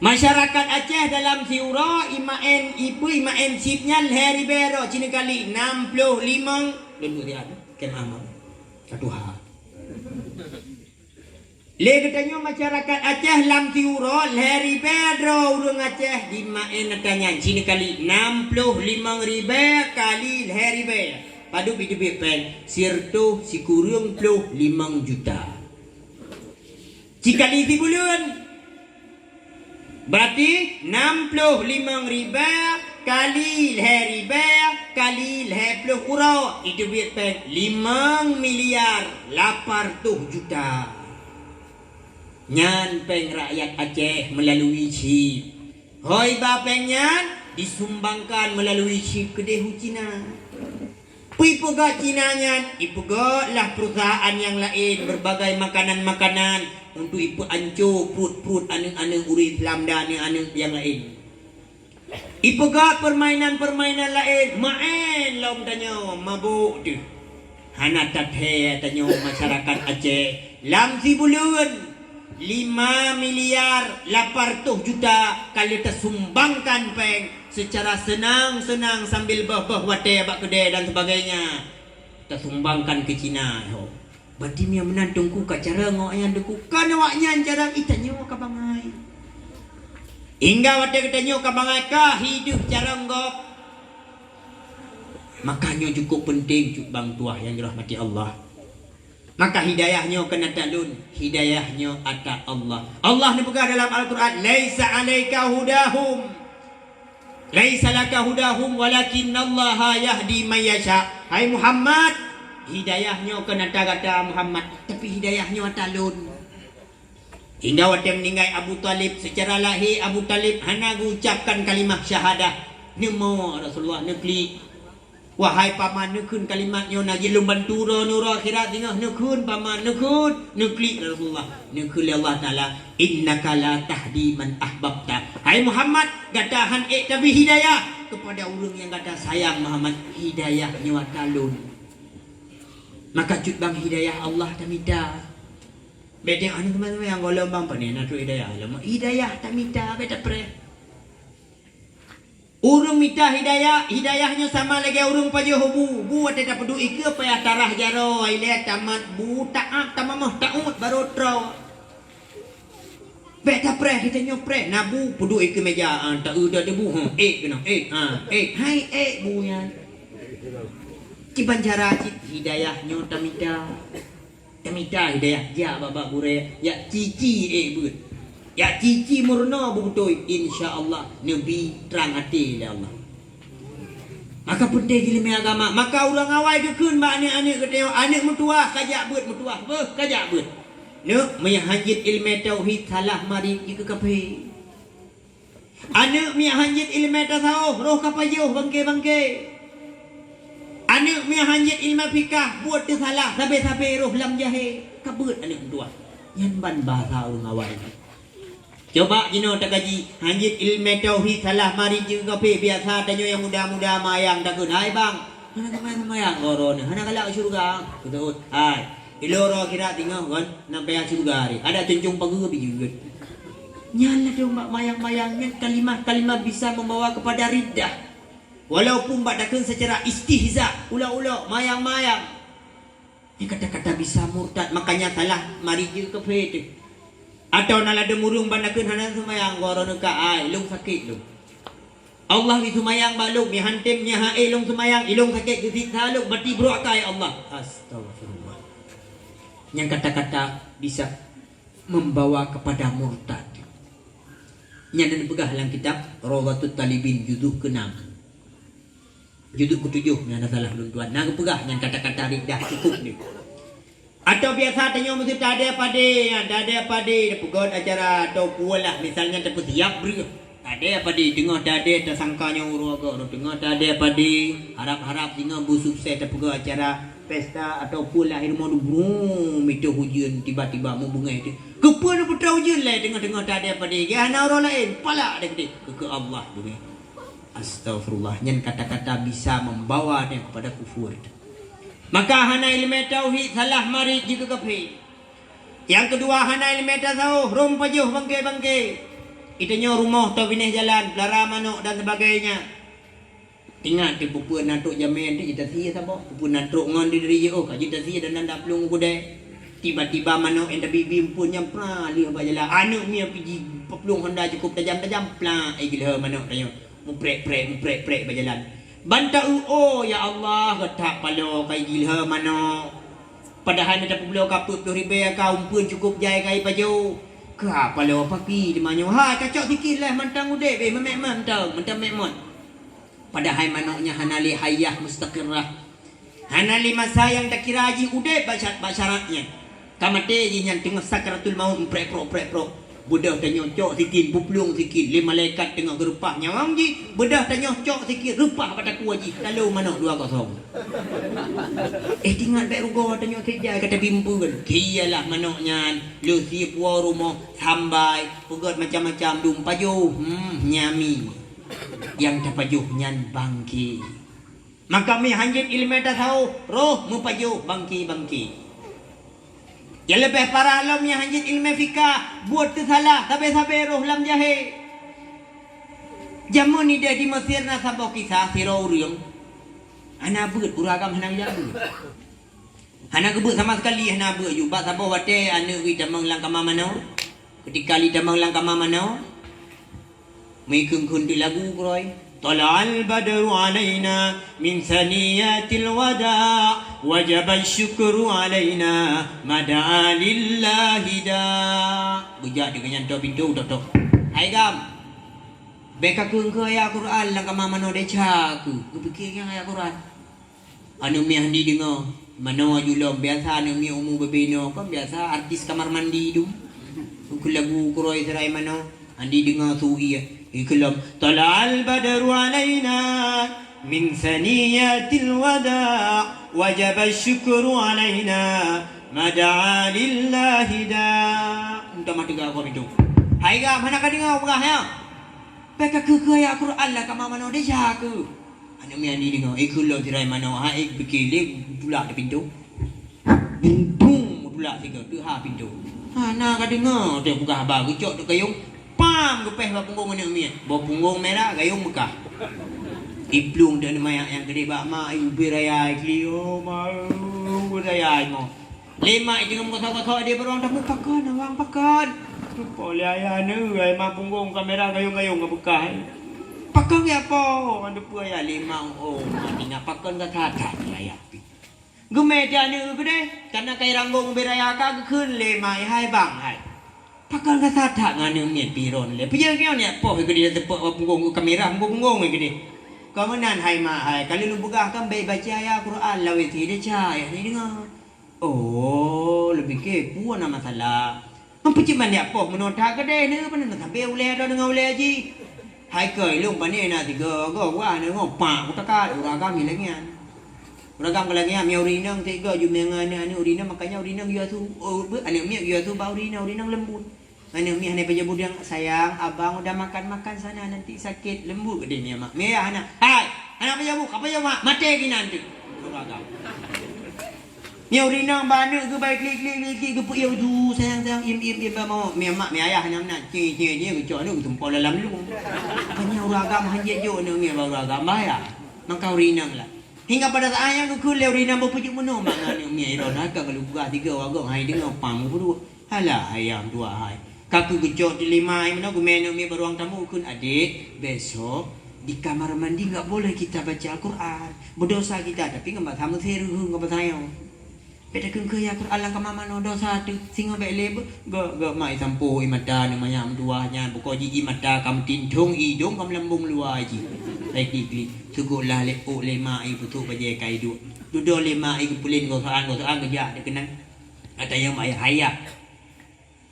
Masyarakat Aceh dalam siuro imaen sipnya leher Ribero cina kali 65 dan muriad kem amal. Katuha. Le katanya masyarakat Aceh dalam siuro leher Ribero urang Aceh di main katanya cina kali 65 ribu kali leher Ribero. Padu bidubit pen sirtu si kurung puluh 5 juta. Jika di bulan berarti 65 ribu kali ribu kali 10 euro itu duit pen 5 miliar 800 juta. Nyan peng rakyat Aceh melalui chip. Hoi ba peng nyan disumbangkan melalui ship kedehu Cina. Ipuga Cinanya, ipuga lah perusahaan yang lain berbagai makanan-makanan untuk ipu ancu perut-perut anu-anu uri Islam dan anu yang lain. Ipuga permainan-permainan lain, main lom tanyo mabuk tu. Hana tathe tanyo masyarakat Aceh. Lam si bulan 5 miliar 800 juta kalau tersumbangkan peng secara senang-senang sambil bah-bah wate abak kedai dan sebagainya. Tersumbangkan ke Cina. Berarti dia menantungku kat cara ngoknya deku. Kan awaknya cara itanyo ka bangai. Hingga wate ketanyo ka bangai ka hidup cara ngok. Makanya cukup penting cuk bang tuah yang dirahmati Allah. Maka hidayahnya kena talun, hidayahnya ata Allah. Allah ni pegang dalam Al-Quran, laisa alaika hudahum, laisa laka hudahum, walakinallaha yahdi man yasha. Hai Muhammad, hidayahnya kena kata Muhammad, tapi hidayahnya talun. Hingga waktu meninggal Abu Talib, secara lahir Abu Talib hanya mengucapkan kalimah syahadah. Nemo Rasulullah nekli. Wahai paman nekun kalimatnya nagi lumbantu nura akhirat tengah nekun paman nekun nekli Rasulullah nekun Allah Taala innaka la tahdi man ahbabta. Hai Muhammad gatahan tapi hidayah kepada orang yang kata sayang Muhammad, hidayahnya talun. Maka cut bang hidayah Allah tamita. Bedeng anu teman-teman yang golong bang panena tu hidayah. Lama hidayah tamita beta pre. Urung minta hidayah, hidayahnya sama lagi urung pajo hubu. Bu ada tak peduli ke payah tarah jaro ile tamat bu taat tamamah taut baru tro. Beta pre kita nyopre nabu peduli ke meja tak udah debu kena hai bu ya. Ciban cara hidayahnya tamita hidayah ja baba bure ya cici but. Ya cici murna betul insya-Allah nabi terang hati oleh Allah. Maka penting ilmu agama. Maka orang awal keun ba anak-anak keteo anak mertua kajak beut mertua. Kajak beut. Nek menyahajit ilmu tauhid salah mari ke kape. Anak menyahajit ilmu tasawuf roh kapajuh bangke. Anak menyahajit ilmu fikah buat salah sampai roh lam jahe kabeut anak mertua. Yan ban bahasa orang awal. Coba jino tak gaji hanjit ilmu tauhid salah mari juga pe biasa tanya yang muda-muda mayang takun hai bang mana mayang korona hana kala surga betul hai iloro kira tinggal kan nampai surga hari ada tunjung pagi juga nyala dong mbak mayang-mayangnya kalimat-kalimat bisa membawa kepada riddah walaupun mbak takun secara istihza ulah-ulah mayang-mayang ini kata-kata bisa murtad makanya salah mari juga pe atau nalada murung bandakeun hana sumayang gorono ka ai ilung sakit lu. Allah itu sumayang balung mi hantem nya hae ilung sumayang ilung sakit ke saluk berarti bro kai Allah. Astagfirullah. Yang kata-kata bisa membawa kepada murtad. Nya dan begah dalam kitab Rawdatut Talibin juzuk ke-6. Juzuk ke-7 nya ada salah belum tuan. Nah pegah yang kata-kata riddah cukup ni. Atau biasa tanya mesti tak ada pade pegawai acara atau pualah misalnya terput siap beri tak ada pade tengah tak ada tersangkanya urut agak tengah tak ada pade harap-harap tengah bu sukses terpegawai acara pesta atau pualah ilmu brum itu hujan tiba-tiba mau bunga itu kepuan putra hujan lah tengah-tengah tak ada pade ya ana orang lain pala ada gede ke Allah bunga. Astagfirullah yang kata-kata bisa membawa dia kepada kufur. Maka hana ilmu tauhid salah mari juga kafir. Yang kedua hana ilmu tasawuf rum pajuh bangke. Itunya rumah tau bineh jalan, belara manuk dan sebagainya. Ingat tu pupu natuk jamin tu kita sia sabo. Pupu natuk ngon diri oh kita sia dan ndak pelung kude. Tiba-tiba manuk enda bibi punya pra li ba jalan. Anak mi pergi pelung Honda cukup tajam-tajam pla gila manuk tanya. Muprek ba jalan. Banta ya Allah getak palo kai gilha mano padahal ada pulau kaput 20,000 kaum pun cukup jai kai paju ka palo papi di manyo ha kacok sikitlah mantang ude be memang mentang memon padahal manoknya hanali hayah mustaqirrah hanali masa yang tak kira haji ude basyaratnya kamate yang tengah sakaratul maut pro Bedah tak nyocok sikit, pupulung sikit. Le malaikat tengah gerupahnya. Orang ji, bedah tak nyocok sikit, rupah pada ku haji. Lalu mana 2-0. Tinggal baik rugo tak nyocok sejai kata bimpu kan. Kialah manoknya. Lu si puan rumah sambai. Pugat macam-macam dum pajuh. Nyami. Yang tak pajuh nyan bangki. Maka mi hanjit ilmu tak tahu. Roh mu pajuh bangki. Yang lebih parah lam yang hanjit ilmu fikah buat kesalah sabar-sabar roh lam jahe. Jamu ni dia di Mesir na sabok kisah sirau riung. Ana beut uragam hanang jabu. Hana kebut sama sekali hana beut juga sabok wate anu wi damang lang kama manau. Ketika li damang lang kama manau. Mai keung kun di lagu kroi. طلع البدر علينا من ثنيات الوداع وجب الشكر علينا ما دعا لله داع bujak dengan nyanto pintu tok hai gam beka keung ke ayat Quran lang kama mano deca ku fikir yang ayat Quran anu mi handi dengar mano julom biasa anu mi umum bebeno kan biasa artis kamar mandi tu ku lagu kroi serai mano handi dengar suwi Iklam tala'al badru alaina min thaniyatil wada' wajaba syukru alaina mada'a lillahi da' Unta mati ka aku itu hai ga mana ka dengar berah ya beka ke ya Quran lah kama mano deja ke ana mi ani dengar ikulo tirai mano ha ik bikile pula di pintu bung pula tiga tu ha pintu ana ka dengar dia buka habar gecok tu kayung pam gepeh ba punggung ni mi bawa punggung merah gayung Mekah iplung dan mayak yang gede bak mak ibu raya klio mau raya mo lima itu ngom kotak-kotak dia beruang dah pakan awang pakan boleh ayah ni ai mak punggung kamera gayung-gayung ke Mekah pakan ya apa ada pu ayah lima mati nak pakan ka kata ayah gume dia ni gede karena kai ranggung beraya ka keun lima hai bang hai Pakan kata tak nganu miet piron le. Pijak kau ni apa gede tepuk punggung kamera punggung gede. Kau menan hai ma hai. Kalau lu buka kan baik baca ayat Quran lawe ti dia caya ni dengar. Oh, lebih ke puan nama masalah. Apa cuman dia apa menota gede ni apa nak sampai ule ada dengan ule aji. Hai koi lu pani na tiga go wa ni ngopak utakat uragam ni lagi an. Uragam kalau ni uri nang tiga jumengan ni uri nang makanya uri nang dia tu ane mi dia tu bau uri nang lembut. Ane mi hane pejabu dia sayang abang udah makan sana nanti sakit lembut gede ni mak. Mi hana. Hai, hana pejabu, apa pejabu mak? Mati lagi nanti. Uragam. Mi uri nang banu ke baik klik ke pu tu sayang im mau mi mak mi ayah hana nak ci ke cok ni tumpul dalam lu. Hanya uragam hanjit jo ni mi uragam bahaya. Maka uri nang lah. Hingga pada saat yang aku lewat di nama pujuk mana mana ni mi iron nak kalau buka tiga warga hai dengan pam buru. Halah ayam dua hai. Kaku gejok di lima mana aku menu mi beruang tamu kun adik besok di kamar mandi enggak boleh kita baca Al-Quran. Berdosa kita tapi enggak tamu seru enggak sayang. Beda kun ke ya Quran lang kamama no dosa tu singa baik lebe ga mai sampo imata ni mayam dua nya buko ji imata kam tintung idung kam lembung luar ji. Baik dikli sugulah le o le mai putu baje kai du. Dudo le mai pulin go soan kerja de kenan. Ada yang mai haya.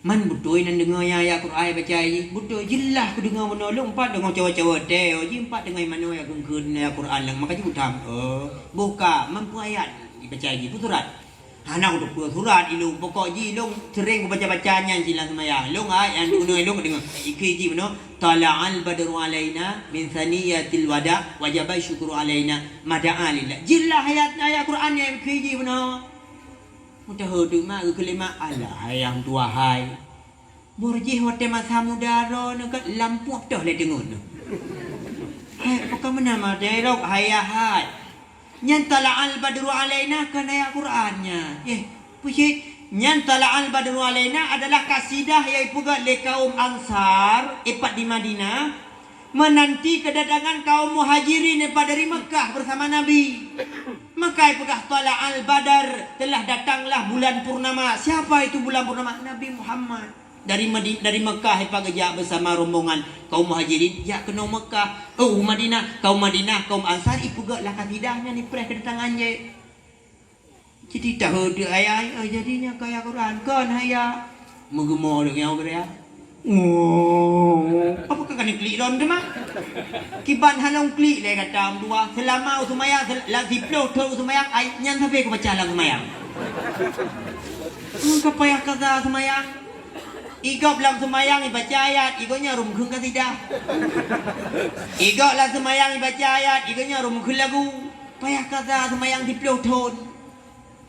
Man betul nan dengar ya Quran baca ji. Betul jelas aku dengar menolong empat dengar cawa-cawa teh. Ji empat dengar mana ya keun ya Quran lang maka ji utam. Buka mampu ayat dibaca ji puturat. Anak untuk dua surat ilung pokok ji long sering baca-bacanya silang semaya. Long yang dunia long dengar. Ikri ji mana? Tala'al badru alaina min thaniyatil wada wajaba syukru alaina mada'a lillah. Jelas ayat Quran yang ikri ji mana? Mutahu tu mak kelima Allah yang dua hai. Borji hotel masa muda ro nak lampu dah le dengar. Hai pokok mana mah dialog hayah hai. Nyan tala'al badru alaina kan ayat Qurannya. Puji nyan tala'al badru alaina adalah kasidah yang ipuga le kaum Ansar ipat di Madinah menanti kedatangan kaum Muhajirin dari Mekah bersama Nabi. Maka ipuga tala'al badar telah datanglah bulan purnama. Siapa itu bulan purnama? Nabi Muhammad. Dari Mekah ipa gejak bersama rombongan kaum Muhajirin ya kena Mekah Madinah kaum Ansar ipuga lah katidahnya ni preh kedatangannya. Jadi tahu dia ayat jadinya kaya Quran kan haya menggemar dengan orang Apa kan klik lon tu mah? Kiban halong klik le kata dua. Selama sumayang la ziplo tu sumayang ai nyan sampai ke baca lang sumayang. Kapayah kata sumayang. Igop lang sumayang ibaca ayat, igonya rumkhung kasidah. Igop lang sumayang ibaca ayat, igonya rumkhung lagu. Payah kata sumayang ziplo ton.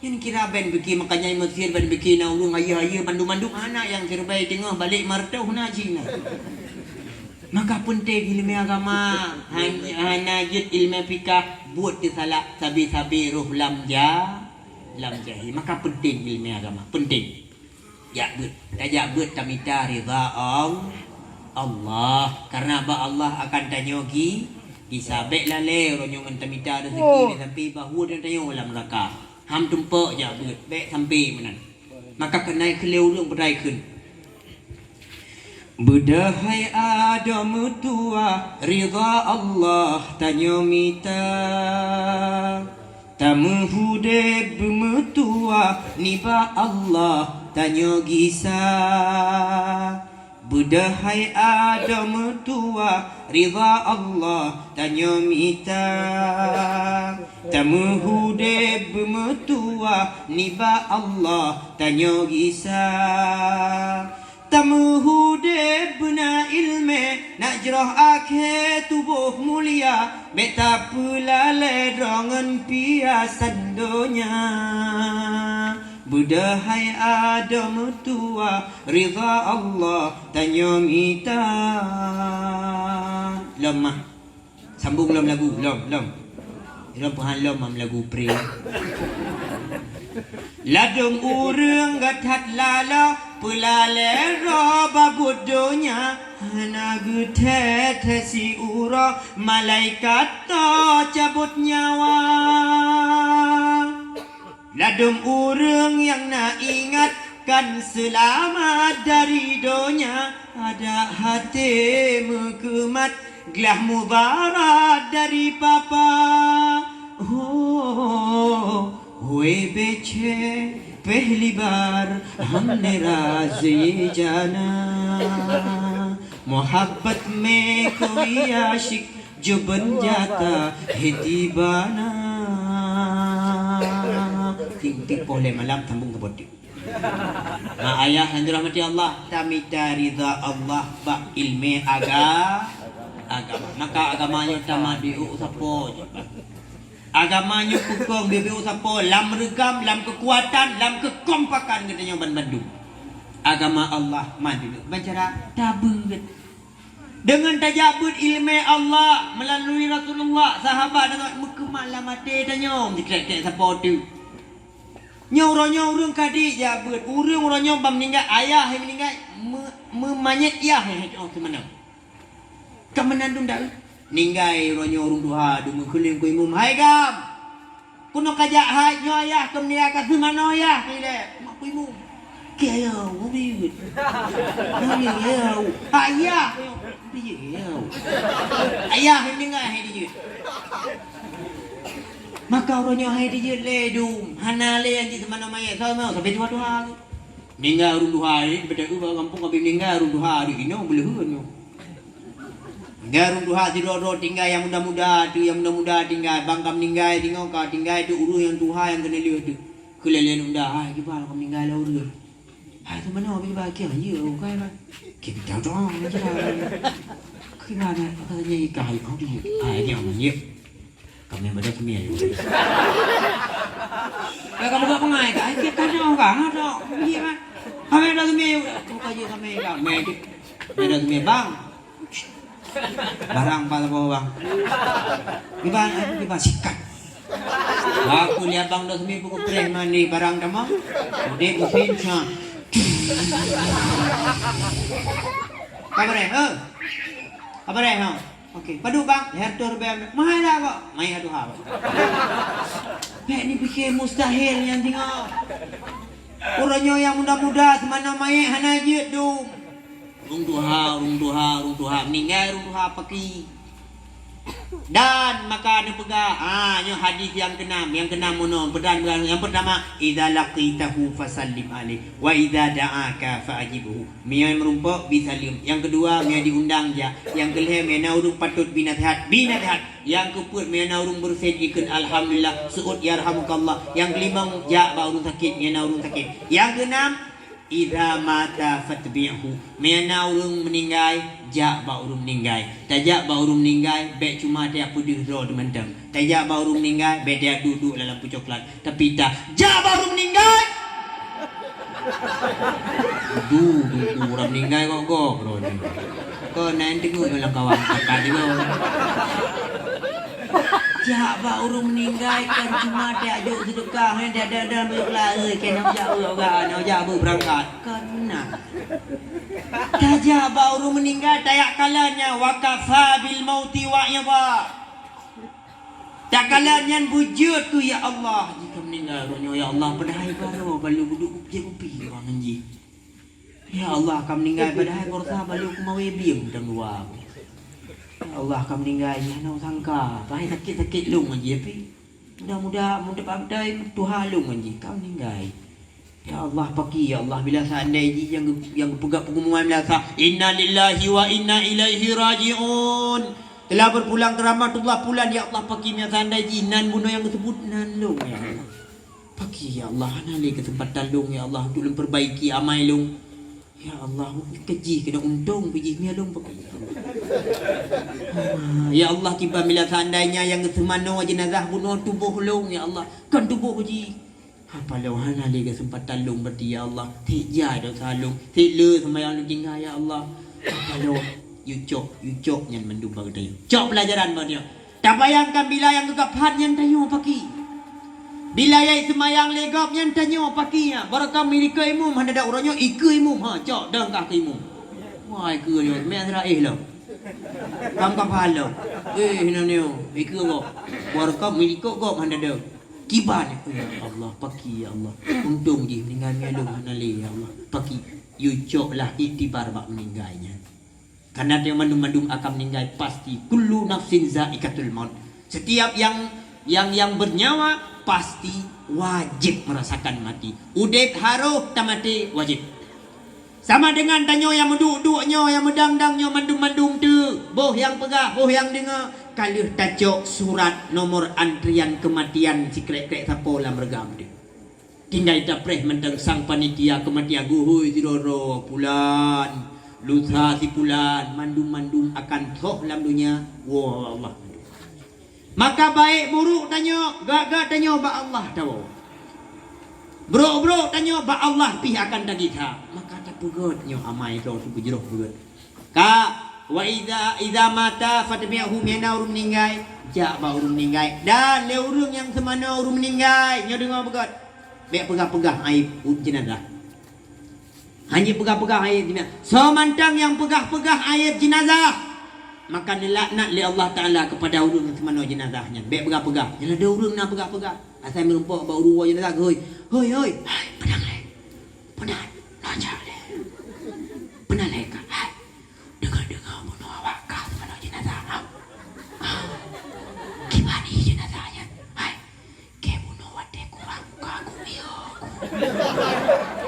Yang kira ben beki makanya Mesir ben beki na urung ayah-ayah mandu-mandu anak yang terbaik tengah balik martau na Cina. Maka penting ilmu agama, hanya jid ilmu fikah buat disalah sabi-sabi ruh lam jahi. Maka penting ilmu agama, penting. Ya buat, tajak buat tamita ridha Allah. Karena apa Allah akan tanyogi disabek lale ronyongan tamita rezeki sampai bahu dan tanyo dalam neraka. Ham tumpak je buat, baik sampai mana. Maka kena keleu รื่องบรรยขึ้น Bedahai Adam tua ridha Allah tanya mita tamu hudeb metua niba Allah tanya gisa Bedahai Adam tua ridha Allah tanya mita tamu hudeb metua niba Allah tanya gisa Tamuhu debna ilme najrah akhir tubuh mulia beta pelale drongan piasan donya Budahai Adam tua ridha Allah tanya mita lemah sambung lom lagu lom Puhan lom lagu pre Ladung urang gatat lala pelale roba bodonya hana gutet si ura malaikat to cabut nyawa Ladung urang yang nak ingatkan selamat dari donya ada hati mekumat gelah mudarat dari papa हुए बेचे पहली बार हमने राज ये जाना मोहब्बत में कोई आशिक जो बन जाता है दीवाना ting boleh malam sambung ke bodi ayah yang dirahmati Allah tamita ridha Allah ba ilmi agama maka agamanya tamadiu sapo agamanya pukong BBU sapo lam regam lam kekuatan lam kekompakan katanya ban Bandung agama Allah mandi bicara tabut dengan tajabut ilmu Allah melalui Rasulullah sahabat dengan mukmal mate tanya dikek sapo tu nyorong kadi jabut urang bam meninggal ayah yang meninggal memanyet ya oh ke mana ke menandung dah Ninggai ronyo urung duha dungu kuling ku imum hai gam kuno kajak hai nyo ayah kem ni akan semano ayah kile mak ku imum kaya ubi ayah ayah ninggai hai dijut maka ronyo hai dijut le dum hanale yang di semano maya sama sampai duha ninggai urung duha ni beda ku kampung kami ninggai urung duha di ino boleh hunyo Garung duha tidur tinggal yang muda-muda tu yang muda-muda tinggal bangkam tinggal tengok kau tinggal tu uru yang tuha yang kena lihat tu kelelen unda hai kibal kau tinggal lah uru hai tu mana abi bahagia je kai ba kita tahu dong macam mana kibal katanya ikai kau tu hai dia mana kami ada kami ya kamu gak pengai kai kita tahu kan ada dia mah kami ada kami kau kaji kami kan ada kami bang barang pada bawah bang gimana sikat aku lihat bang dah semua pukul pren mandi barang sama udah mesin sah apa deh oke padu bang hertur bem mahal dah kok main aduh apa ni fikir mustahil yang tengok orangnya yang muda-muda semana main hana je tu Rung duha meninggal rung duha pagi Dan maka anda pegang nyo hadis yang keenam mono yang pertama idza laqitahu fasallim alaihi wa idza da'aka fa'ajibhu. Mia merumpa bisalim. Yang kedua mia diundang ja. Yang kelima mia urung patut binasihat. Yang keempat mia urung bersen ikut alhamdulillah suud yarhamukallah. Yang kelima ja ba urung sakit mia urung sakit. Yang keenam idza mata fatbi'hu. Mia urung meninggal ja ba urung meninggal. Tajak ba urung meninggal be cuma dia pudih ro demendam. Tajak ba urung meninggal be dia duduk dalam lampu coklat. Tapi tak ja ba urung meninggal. Orang meninggal kok bro ni. Kau nanti tengok dalam kawan kakak dia. Ja ba urung meninggal kan cuma dia ajuk sedekah dia ada berkelah kena ja orang nak ja berangkat kan benar. Tajak ba urung meninggal tayak kalanya wakafa bil mauti wa'idha. Tak kalanya wujud tu ya Allah jika meninggal ya Allah padahal baru balu duduk upi orang anji. Ya Allah akan meninggal padahal korsa balu ku mau biang dan luar. Ya Allah akan meninggal ya nak sangka bahai sakit lung anji tapi mudah pandai Tuhan lung anji kau meninggal. Ya Allah pagi ya Allah bila seandainya yang pegang pengumuman biasa inna lillahi wa inna ilaihi rajiun telah berpulang ke rahmatullah pulang ya Allah pagi yang seandainya nan bunuh yang tersebut nan lung ya Allah pagi ya Allah nali kesempatan lung ya Allah untuk memperbaiki amai lung ya Allah keji kena untung pergi mi lung pagi ya Allah tiba bila seandainya yang semano jenazah bunuh tubuh lung ya Allah kan tubuh pergi apa lawan ali kesempatan lung berarti ya Allah tija dah salung tile sembahyang lu jingga ya Allah apa lo you cok yang mendum bagdai cok pelajaran dia tak bayangkan bila yang gegaphan yang tanyo pagi bila yang sembahyang legap yang tanyo pagi ya barakam milik imum handa uranyo ikut imum cok dah ka imum wah ikut dia me Israel lo kam kapalo hinanyo ikut kok barakam milik kok handa dah kiban ya Allah pagi ya Allah untung je meninggal melung hanali ya Allah pagi you cok lah itibar bak meninggalnya karena dia mandum akan meninggal pasti kullu nafsin zaikatul maut setiap yang bernyawa pasti wajib merasakan mati udip haruh tamati wajib sama dengan tanyo yang menduk-duknya yang mendang-dangnya mandum tu boh yang pegah boh yang dengar kalih tacok surat nomor antrian kematian si krek-krek sapo lam regam dia. Tinggal dapreh mentang sang panitia kematian guhui sidoro pulan lusa si pulan mandum akan toh lam dunia wah Allah. Maka baik buruk tanyo gak tanyo ba Allah tahu. Bro tanyo ba Allah pi akan tagita. Maka tak pugotnyo amai ro su jeroh pugot. Ka wa idza mata fatbi'hu mina urung meninggal ja ba urung meninggal dan le urung yang semana urung meninggal nyo dengar begat bek pegah-pegah aib jenazah hanya pegah-pegah aib jenazah so mantang yang pegah-pegah aib jenazah maka dilaknat li Allah Taala kepada urung yang semana jenazahnya bek pegah-pegah jangan ada urung nak pegah-pegah asal merumpak ba urung jenazah hoi pedang le pedang lancar le pedang le ka dengar bunuh awak kah mana jenazah gimana jenazahnya ke bunuh wate kurang aku mio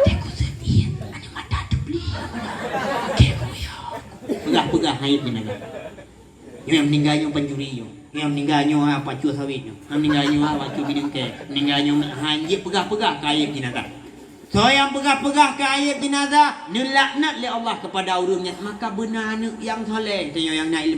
teku sedih ani mata tebli ke mio pegah aib jenazah yang meninggalnya pencuri yang meninggalnya apa cuah sawitnya yang meninggalnya apa cuah bidang ke meninggalnya hanya pegah aib jenazah. So yang pegah-pegah ke aib jenazah nilaknat oleh Allah kepada urungnya maka benar yang soleh tanya yang nak ilmu